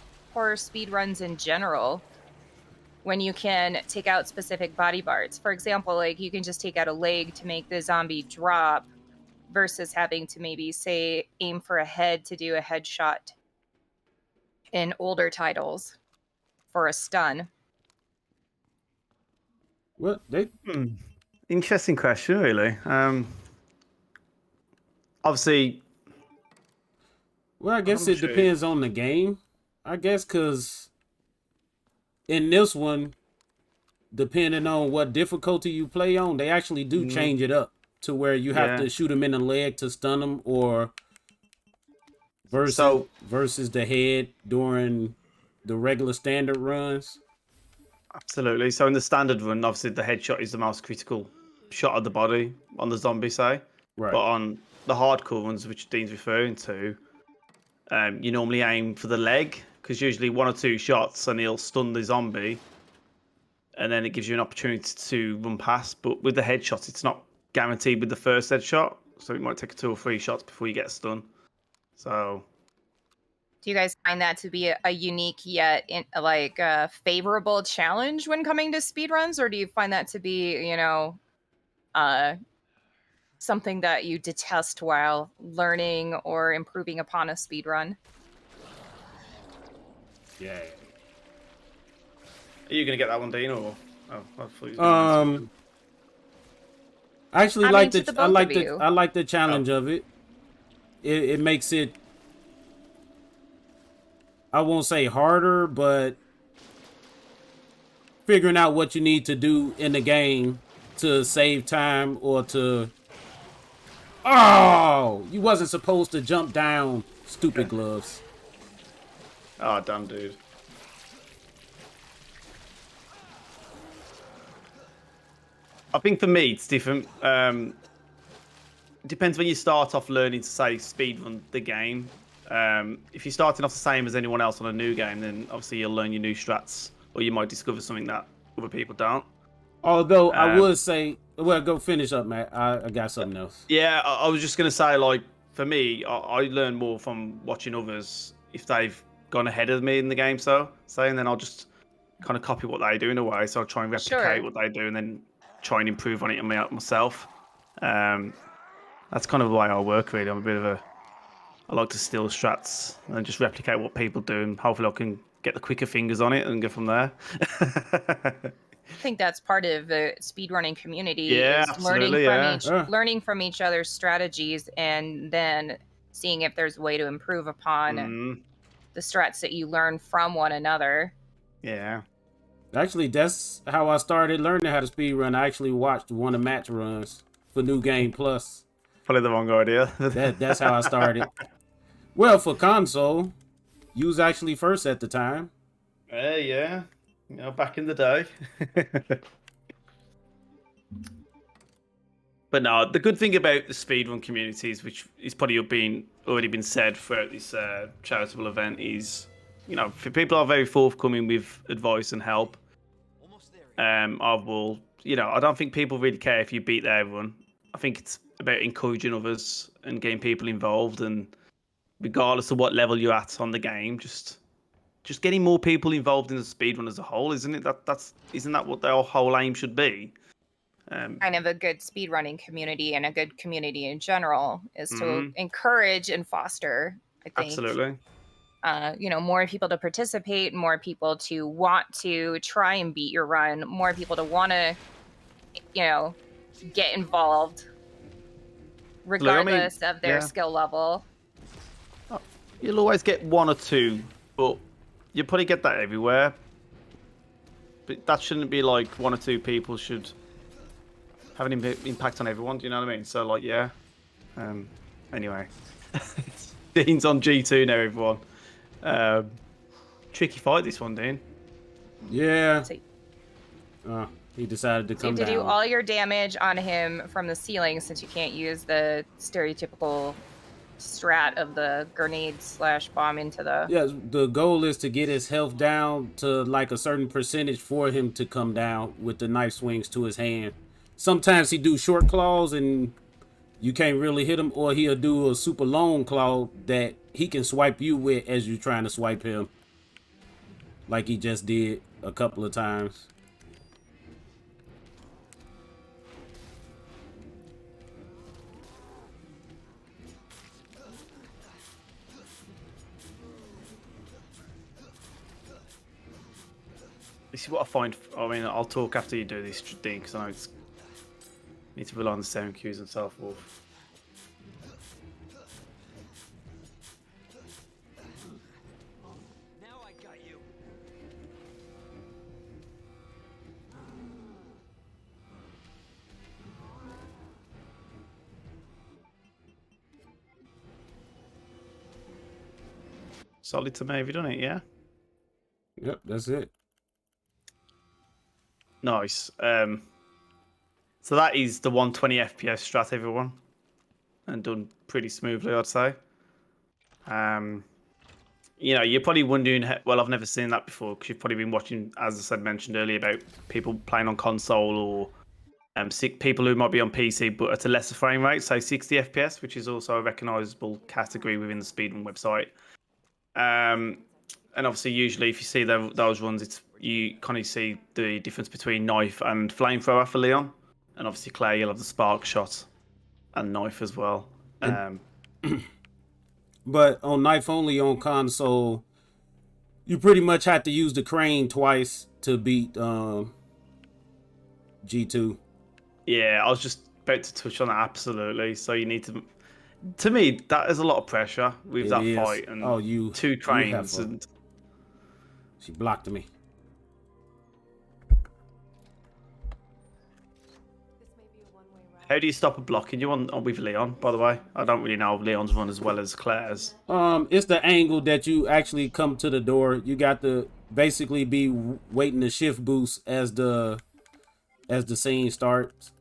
speed runs in general? When you can take out specific body parts, for example, like you can just take out a leg to make the zombie drop, versus having to maybe say aim for a head to do a headshot in older titles for a stun. What they? Interesting question, really. Obviously, Well, I guess I'm it sure. depends on the game. I guess because in this one, depending on what difficulty you play on, they actually do change it up to where you have to shoot them in the leg to stun them, or versus the head during the regular standard runs. Absolutely. So in the standard run, obviously the headshot is the most critical shot of the body on the zombie, say. Right. But on the hardcore ones, which Dean's referring to, you normally aim for the leg, because usually 1 or 2 shots and he'll stun the zombie, and then it gives you an opportunity to run past. But with the headshots, it's not guaranteed with the first headshot, so it might take 2 or 3 shots before you get a stun. So Do you guys find that to be a unique yet favorable challenge when coming to speedruns, or do you find that to be, something that you detest while learning or improving upon a speedrun? Yeah. are you going to get that one, Dean, or? Oh, I thought you was gonna answer it. I actually I like mean, to the the I both like of the you. I like the challenge of it. It makes it, I won't say harder, but figuring out what you need to do in the game to save time or to. Oh, you wasn't supposed to jump down, stupid gloves. Oh, damn, dude. I think for me, it's different. It depends when you start off learning to, say, speedrun the game. If you're starting off the same as anyone else on a new game, then obviously you'll learn your new strats, or you might discover something that other people don't. Although I would say, well, go finish up, Matt. I got something else. Yeah, I was just going to say, like, for me, I learn more from watching others if they've gone ahead of me in the game, and then I'll just kind of copy what they do in a way. So I'll try and replicate what they do and then try and improve on it myself. That's kind of the way I work, really. I like to steal strats and just replicate what people do, and hopefully I can get the quicker fingers on it and go from there. I think that's part of the speedrunning community. Yeah, is absolutely, learning from each other's strategies, and then seeing if there's a way to improve upon the strats that you learn from one another. Yeah. Actually, that's how I started learning how to speedrun. I actually watched one of Matt's runs for New Game Plus. Probably the wrong idea. That's how I started. Well, for console, you was actually first at the time. Yeah. You know, back in the day. But no, the good thing about the speedrun communities, which is probably already been said throughout this charitable event, is, people are very forthcoming with advice and help. I don't think people really care if you beat their run. I think it's about encouraging others and getting people involved, and regardless of what level you're at on the game, just getting more people involved in the speedrun as a whole, isn't it? Isn't that what their whole aim should be? Kind of a good speedrunning community and a good community in general is to encourage and foster, I think. Absolutely. More people to participate, more people to want to try and beat your run, more people to want to, get involved, regardless of their skill level. You'll always get 1 or 2, but you'll probably get that everywhere. But that shouldn't be like 1 or 2 people should have an impact on everyone. Do you know what I mean? So, like, yeah. Anyway. Dean's on G2 now, everyone. Tricky fight, this one, Dean. Yeah. So He decided to you come have to down. do all your damage on him from the ceiling since you can't use the stereotypical strat of the grenade / bomb into the... Yeah, the goal is to get his health down to like a certain percentage for him to come down with the knife swings to his hand. Sometimes he do short claws and you can't really hit him, or he'll do a super long claw that he can swipe you with as you're trying to swipe him. Like he just did a couple of times. This is what I find. I mean, I'll talk after you do this, Dean, because I know it's need to rely on the sound cues and so forth. Now I got you. Solid to me. Have you done it? Yeah. Yep, that's it. Nice. So that is the 120 FPS strat, everyone, and done pretty smoothly, I'd say. You know, you're probably wondering, well, I've never seen that before because you've probably been watching, as I said, mentioned earlier, about people playing on console or people who might be on PC but at a lesser frame rate, say 60 FPS, which is also a recognisable category within the speedrun website. And obviously, usually, if you see those runs, you kind of see the difference between knife and flamethrower for Leon. And obviously, Claire, you'll have the spark shot and knife as well. But on knife only on console, you pretty much have to use the crane twice to beat G2. Yeah, I was just about to touch on that, absolutely. So you need to me, that is a lot of pressure with that fight. And two trains. And she blocked me. This may be a one-way route. how do you stop a blocking you on with Leon, by the way? I don't really know if Leon's run as well as Claire's. It's the angle that you actually come to the door. You got to basically be waiting to shift boost as the scene starts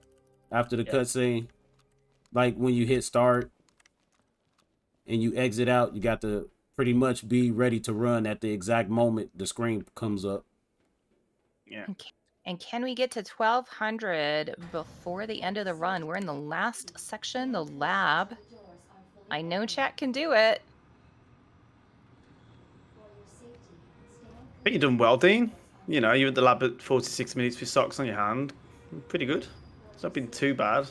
after the cutscene. Like when you hit start and you exit out, you got to pretty much be ready to run at the exact moment the screen comes up. Yeah. And can we get to 1200 before the end of the run? We're in the last section, the lab. I know chat can do it. I think you've done well, Dean. You know, you're at the lab at 46 minutes with socks on your hand. Pretty good. It's not been too bad.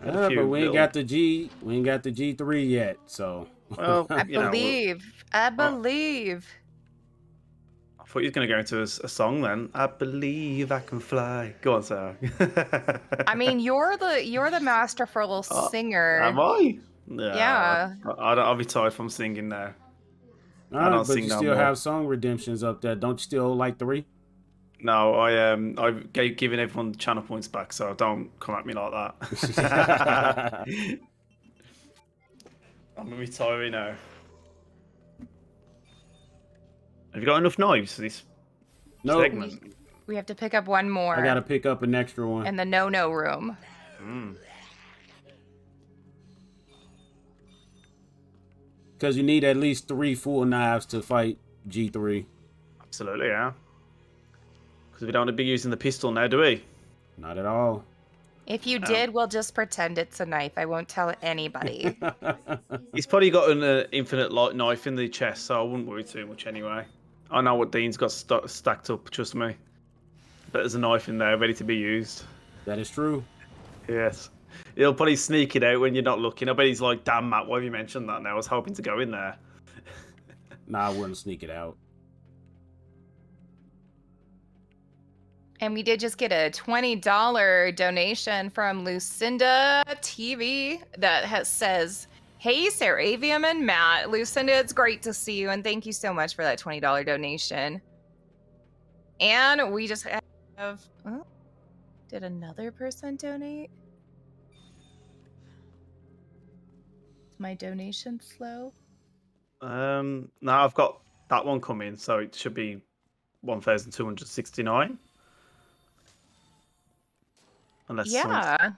But we ain't got the G3 yet, so. Well, I believe. I thought you were going to go into a song then. I believe I can fly. Go on, Sarah. I mean, you're the masterful singer. Am I? Yeah. I'll be tired from singing now. I don't sing you no still more. Have have song redemptions up there. Don't you still like 3? No, I've given everyone channel points back, so don't come at me like that. I'm retiring now. Have you got enough knives for this segment? We have to pick up one more. I gotta pick up an extra one. in the no room. Because you need at least 3 full knives to fight G3. Absolutely, yeah. Because we don't want to be using the pistol now, do we? Not at all. If you did, we'll just pretend it's a knife. I won't tell anybody. He's probably got an infinite knife in the chest, so I wouldn't worry too much anyway. I know what Dean's got stacked up, trust me. But there's a knife in there ready to be used. That is true. Yes. He'll probably sneak it out when you're not looking. I bet he's like, damn, Matt, why have you mentioned that now? I was hoping to go in there. Nah, I wouldn't sneak it out. And we did just get a $20 donation from Lucinda TV that says, "Hey, Saravium and Matt. Lucinda, it's great to see you, and thank you so much for that $20 donation." And we just have... Did another person donate? Is my donation slow? No, I've got that one coming, so it should be 1,269. Unless Yeah.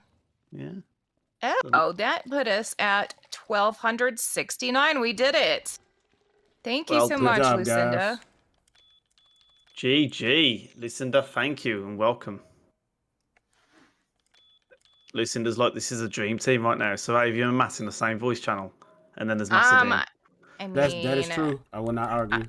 yeah. Oh, that put us at 1,269. We did it. Thank you Well so Good much, job, Lucinda. guys. GG. Lucinda, thank you and welcome. Lucinda's like, this is a dream team right now. So have you and Matt in the same voice channel? And then there's MasterDean. I That is mean, true. I will not argue.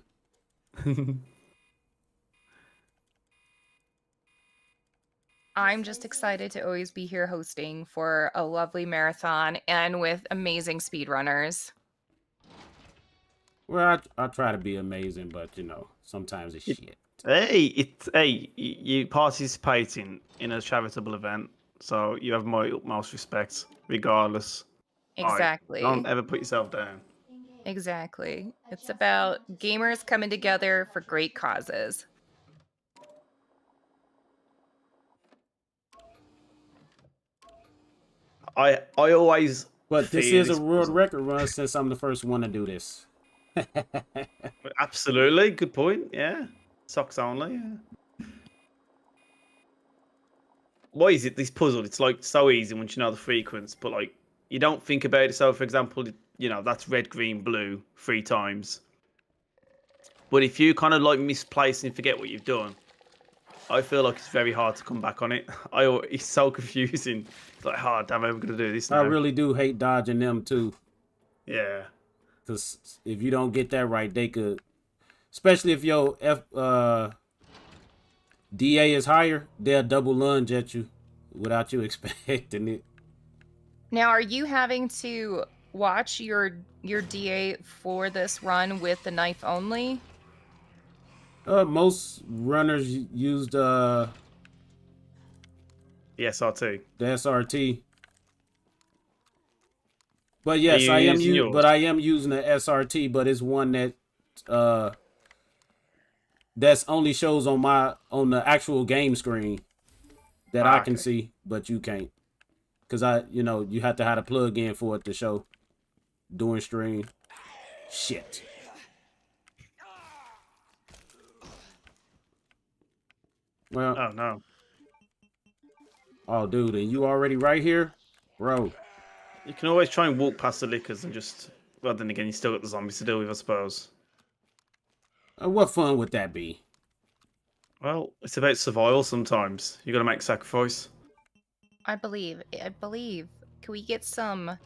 I'm just excited to always be here hosting for a lovely marathon and with amazing speedrunners. Well, I try to be amazing, but you know, sometimes it's shit. You participating in a charitable event, so you have my utmost respect, regardless. Exactly. Don't ever put yourself down. Exactly. It's about gamers coming together for great causes. I always But this fear is a this world puzzle. record run since I'm the first one to do this. Absolutely, good point. Yeah, socks only. Yeah. Why is it this puzzle? It's like so easy once you know the frequency, but like you don't think about it. So, for example, you know that's red, green, blue 3 times. But if you kind of like misplace and forget what you've done, I feel like it's very hard to come back on it. It's so confusing. It's like, oh, damn, I'm going to do this now. I really do hate dodging them too. Yeah. Because if you don't get that right, they could, especially if your DA is higher, they'll double lunge at you without you expecting it. Now, are you having to watch your DA for this run with the knife only? Most runners used The SRT. the SRT. But yes, you I am using yours? using the SRT, but it's one that that's only shows on the actual game screen that I can Okay. see, but you can't. Cause you have to have a plug in for it to show during stream. Shit. Well, Oh, no. oh dude, and you already right here? Bro. You can always try and walk past the liquors and just... Well, then again, you still got the zombies to deal with, I suppose. What fun would that be? Well, it's about survival sometimes. You got to make sacrifice. I believe. Can we get some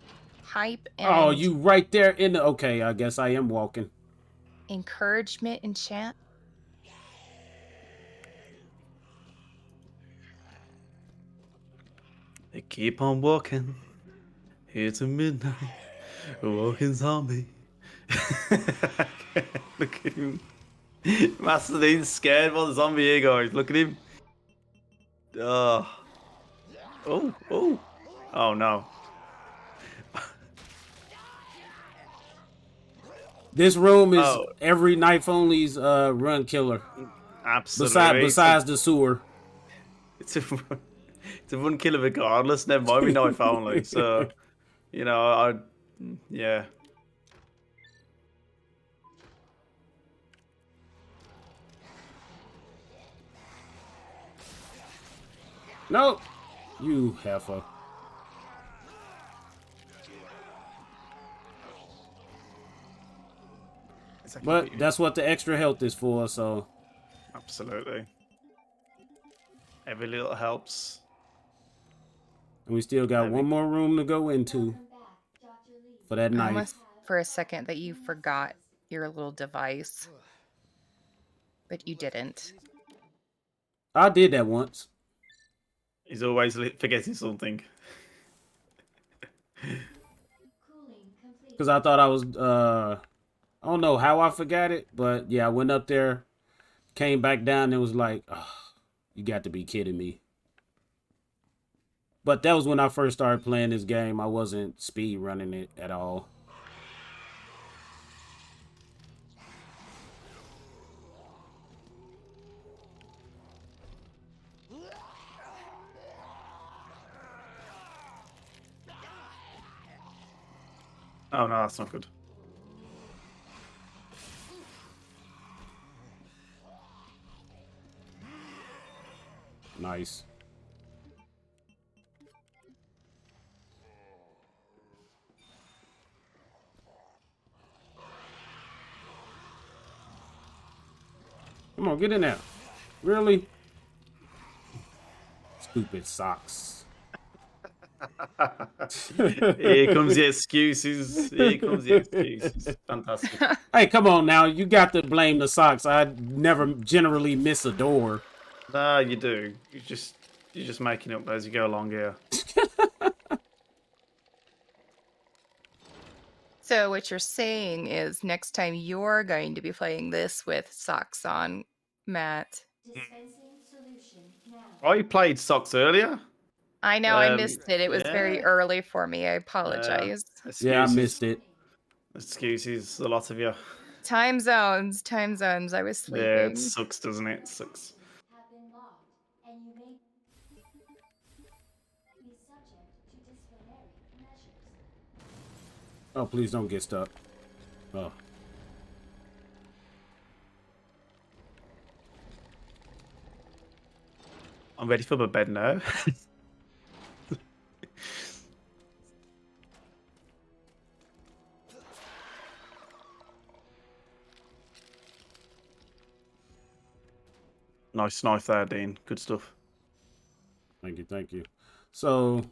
hype and Oh, you right there in the... Okay, I guess I am walking. encouragement in chat? They keep on walking. Here to midnight. A walking zombie. Look at him. Master Dean's scared by the zombie here, guys. Look at him. Oh. Oh, no. This room is every knife only's run killer. Absolutely. Besides the sewer. It's a run killer regardless. Never mind, we knife only. So, yeah. Nope. You heifer. But that's what the extra health is for, so. Absolutely. Every little helps. And we still got one more room to go into for that I knife. almost for a second that you forgot your little device. But you didn't. I did that once. He's always forgetting something. Because I thought I was, I don't know how I forgot it, but yeah, I went up there, came back down, and it was like, oh, you got to be kidding me. But that was when I first started playing this game. I wasn't speed running it at all. Oh no, that's not good. Nice. Come on, get in there. Really? Stupid socks. Here comes the excuses. Here comes the excuses. Fantastic. Hey, come on now. You got to blame the socks. I never generally miss a door. No, you do. You're just making it up as you go along here. So what you're saying is next time you're going to be playing this with socks on, Matt. I played socks earlier. I know I missed it. It was very yeah. early for me. I apologize. Excuses. Yeah, I missed it. Excuses, a lot of you. Time zones. I was sleeping. Yeah, it sucks, doesn't it? It sucks. Oh, please don't get stuck. Oh. I'm ready for my bed now. Nice knife there, Dean. Good stuff. Thank you, thank you. So,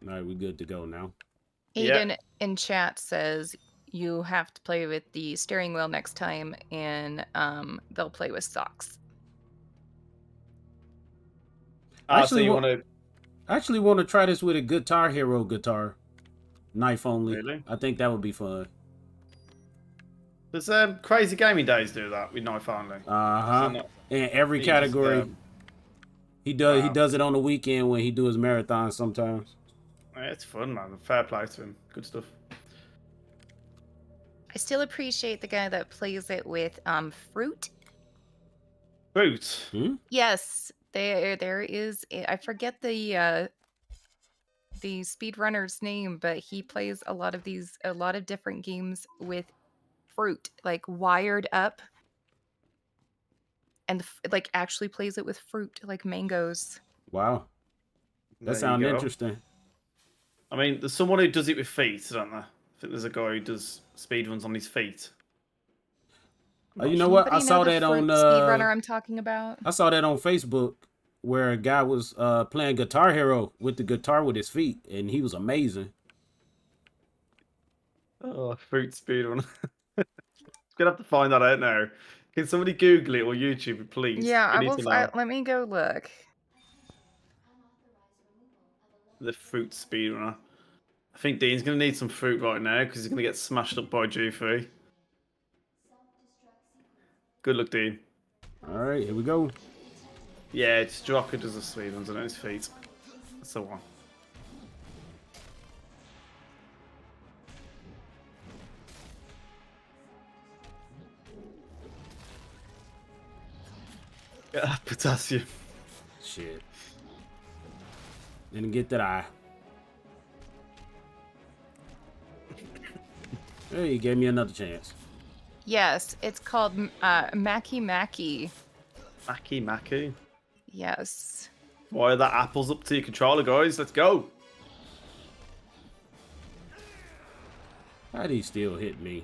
all right, we good to go now. Aiden in chat says you have to play with the steering wheel next time, and they'll play with socks. So you want to? I actually want to try this with a Guitar Hero guitar. Knife only. Really? I think that would be fun. Does Crazy Gaming Days do that with knife only? Uh-huh. In every He category. just, He does. wow. He does it on the weekend when he do his marathon sometimes. Yeah, it's fun, man. Fair play to him. Good stuff. I still appreciate the guy that plays it with fruit. Fruit. Yes, there is. I forget the speedrunner's name, but he plays a lot of different games with fruit, like Wired Up, and like actually plays it with fruit, like mangoes. Wow. There That you sounds go. interesting. I mean, there's someone who does it with feet, don't there? I think there's a guy who does speedruns on his feet. You know what? I Anybody saw know the that on fruit speedrunner I'm talking about. I saw that on Facebook where a guy was playing Guitar Hero with the guitar with his feet, and he was amazing. Oh, fruit speedrun. Gonna have to find that out now. Can somebody Google it or YouTube it, please? Yeah, We I need will. to know. Let me go look. The fruit speedrunner. I think Dean's gonna need some fruit right now because he's gonna get smashed up by G3. Good luck, Dean. All right, here we go. Yeah, it's Drocker does the speedruns on his feet. That's the one. Yeah, potassium. Shit. Didn't get that eye. Hey, you gave me another chance. Yes, it's called Mackie Mackie. Mackie. Yes. Why are that apples up to your controller, guys? Let's go. How'd he still hit me?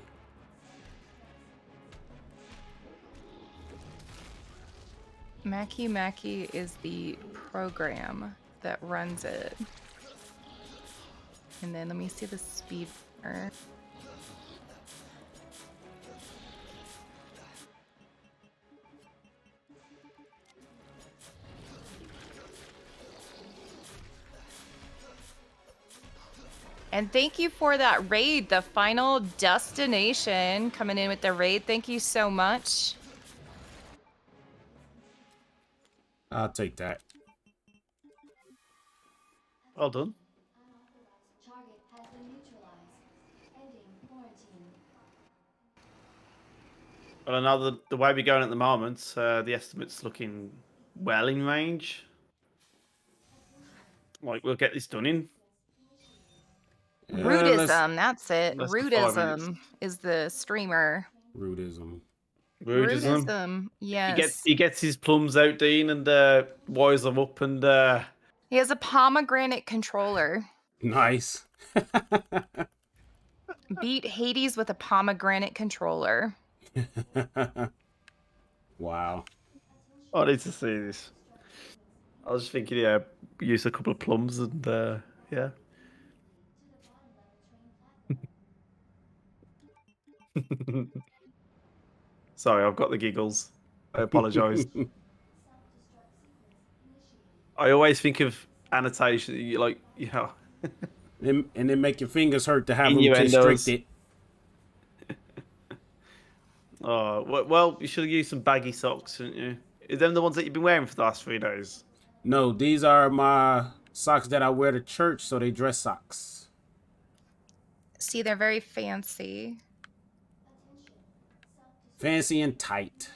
Mackie Mackie is the program that runs it. And then let me see the speed. And thank you for that raid, the Final Destination, coming in with the raid. Thank you so much. I'll take that. Well done. Well, I know the way we're going at the moment, the estimate's looking well in range. Like, we'll get this done in Rudism, that's it. Less than 5 minutes. Rudism is the streamer. Rudism. Rudism, yes. He gets his plums out, Dean, and wires them up, and He has a pomegranate controller. Nice. Beat Hades with a pomegranate controller. Wow. I need to see this. I was thinking, yeah, use a couple of plums and yeah. Sorry, I've got the giggles. I apologise. I always think of annotation, And then make your fingers hurt to have them Innuendos. constricted. Oh, well, you should have used some baggy socks, shouldn't you? Is them the ones that you've been wearing for the last 3 days? No, these are my socks that I wear to church, so they dress socks. See, they're very fancy. Fancy and tight.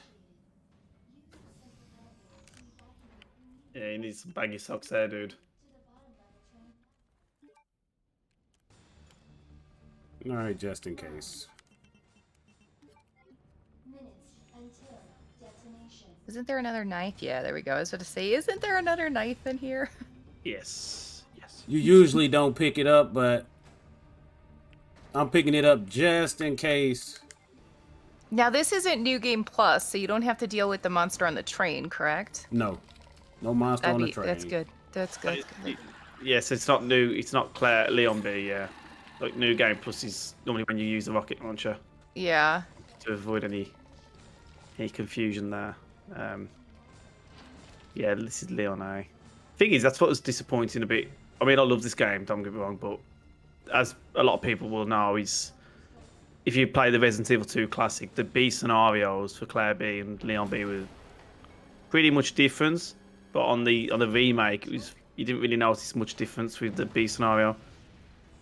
Yeah, you need some baggy socks there, dude. All right, just in case. Isn't there another knife? Yeah, there we go. I was about to say, isn't there another knife in here? Yes. Yes. You usually don't pick it up, but I'm picking it up just in case. Now, this isn't New Game Plus, so you don't have to deal with the monster on the train, correct? No. No monster on the train. That's good. That's good. Yes, it's not new. It's not Leon B. Yeah, like New Game Plus is normally when you use the rocket launcher Yeah. to avoid any confusion there. Yeah, this is Leon A. Thing is, that's what was disappointing a bit. I mean, I love this game. Don't get me wrong, but as a lot of people will know, is if you play the Resident Evil 2 Classic, the B scenarios for Claire B and Leon B were pretty much different. But on the remake, you didn't really notice much difference with the B scenario.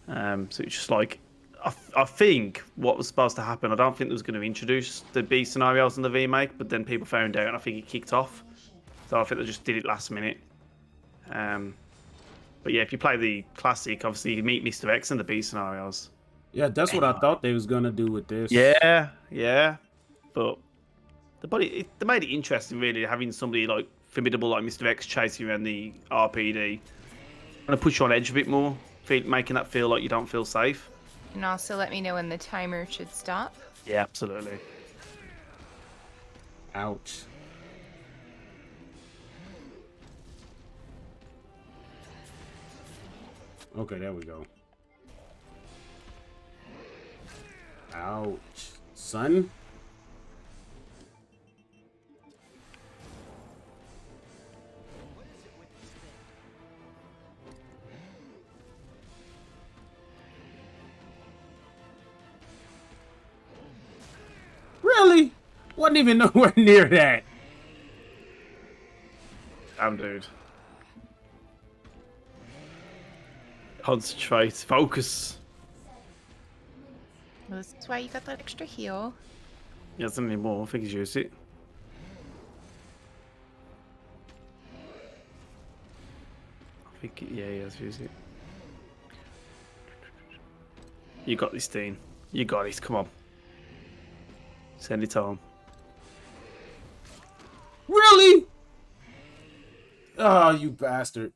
So it's just like, I think what was supposed to happen, I don't think they was going to introduce the B scenarios in the remake, but then people found out and I think it kicked off. So I think they just did it last minute. But yeah, if you play the classic, obviously you meet Mr. X in the B scenarios. Yeah, that's what I thought they was gonna do with this. Yeah. But they made it interesting, really, having somebody like formidable like Mr. X chasing you around the RPD. Gonna push you on edge a bit more, making that feel like you don't feel safe. And also let me know when the timer should stop. Yeah, absolutely. Ouch. Okay, there we go. Ouch. Son? Really? Wasn't even nowhere near that. Damn, dude. Concentrate. Focus. Well, this is why you got that extra heal. He doesn't need more. I think he's used it. Yeah, he has used it. You got this, Dean. You got it. Come on. Send it home. Really? Oh, you bastard.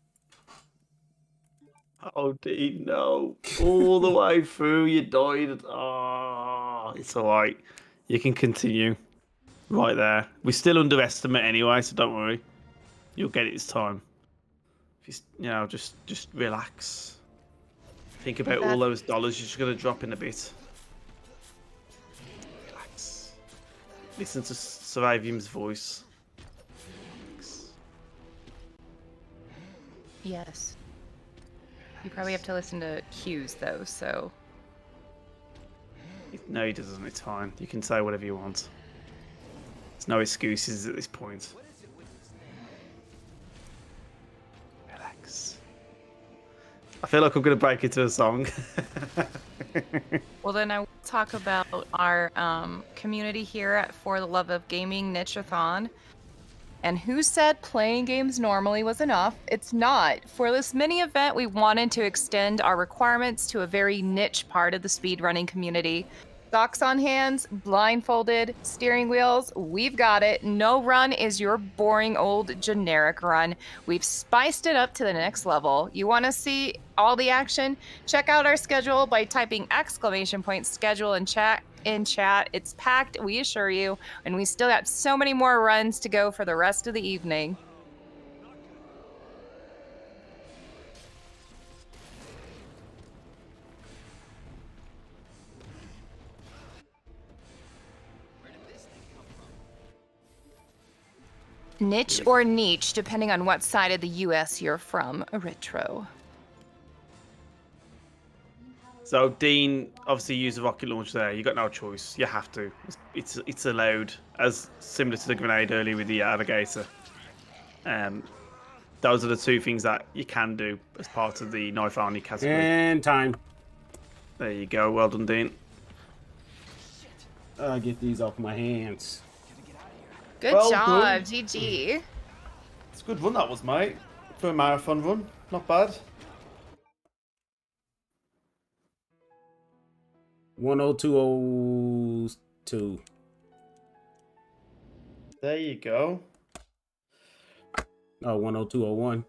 Oh, Dean, no. All the way through, you died. Oh, it's all right. You can continue. Right there. We still underestimate anyway, so don't worry. You'll get it this time. Just, just relax. Think about all those dollars you're just going to drop in a bit. Relax. Listen to Survivium's voice. Relax. Yes. You probably have to listen to cues, though, so... No, he doesn't. It's fine. You can say whatever you want. There's no excuses at this point. Relax. I feel like I'm going to break into a song. Well, then I will talk about our community here at For the Love of Gaming Niche-Athon. And who said playing games normally was enough? It's not. For this mini event, we wanted to extend our requirements to a very niche part of the speedrunning community. Socks on hands, blindfolded, steering wheels, we've got it. No run is your boring old generic run. We've spiced it up to the next level. You want to see all the action? Check out our schedule by typing !schedule in chat. It's packed, we assure you, and we still got so many more runs to go for the rest of the evening. Niche or niche, depending on what side of the US you're from, Retro. So Dean obviously used a rocket launcher there. You got no choice. You have to. It's allowed, as similar to the grenade earlier with the alligator. Those are the two things that you can do as part of the knife only category. And time. There you go. Well done, Dean. Get these off my hands. Good Well job, done. GG. It's a good run that was, mate. For a marathon run. Not bad. 102.02. There you go. Oh, 102.01.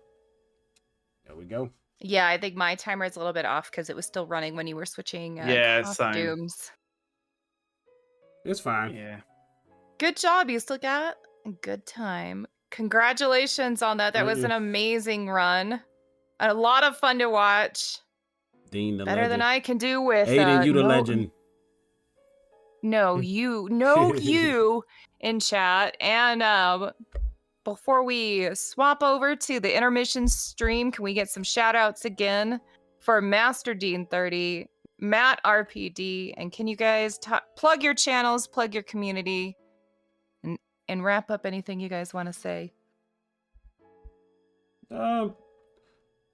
There we go. Yeah, I think my timer is a little bit off because it was still running when you were switching Yeah, same. costumes. It's fine. Yeah. Good job. You still got a good time. Congratulations on that. That was an amazing run. A lot of fun to watch. Dean the Better legend. than I can do with Aiden, you the legend. No, you in chat. And before we swap over to the intermission stream, can we get some shout outs again for MasterDean30, Matt RPD, and can you guys plug your channels, plug your community, and wrap up anything you guys want to say?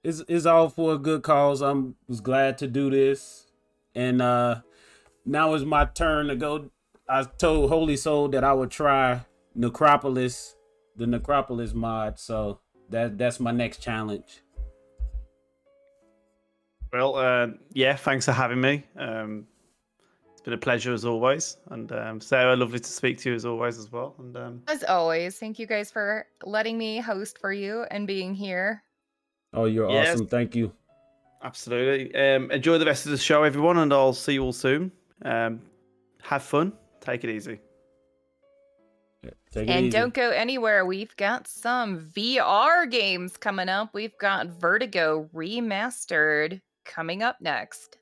It's all for a good cause. Was glad to do this, and now is my turn to go. I told Holy Soul that I would try Necropolis, the Necropolis mod. So that's my next challenge. Well, yeah, thanks for having me. It's been a pleasure as always. And Sarah, lovely to speak to you as always as well. And As always, thank you guys for letting me host for you and being here. Oh, you're awesome. Thank you. Absolutely. Enjoy the rest of the show, everyone, and I'll see you all soon. Have fun. Take it easy. Take it And easy. don't go anywhere. We've got some VR games coming up. We've got Vertigo Remastered coming up next.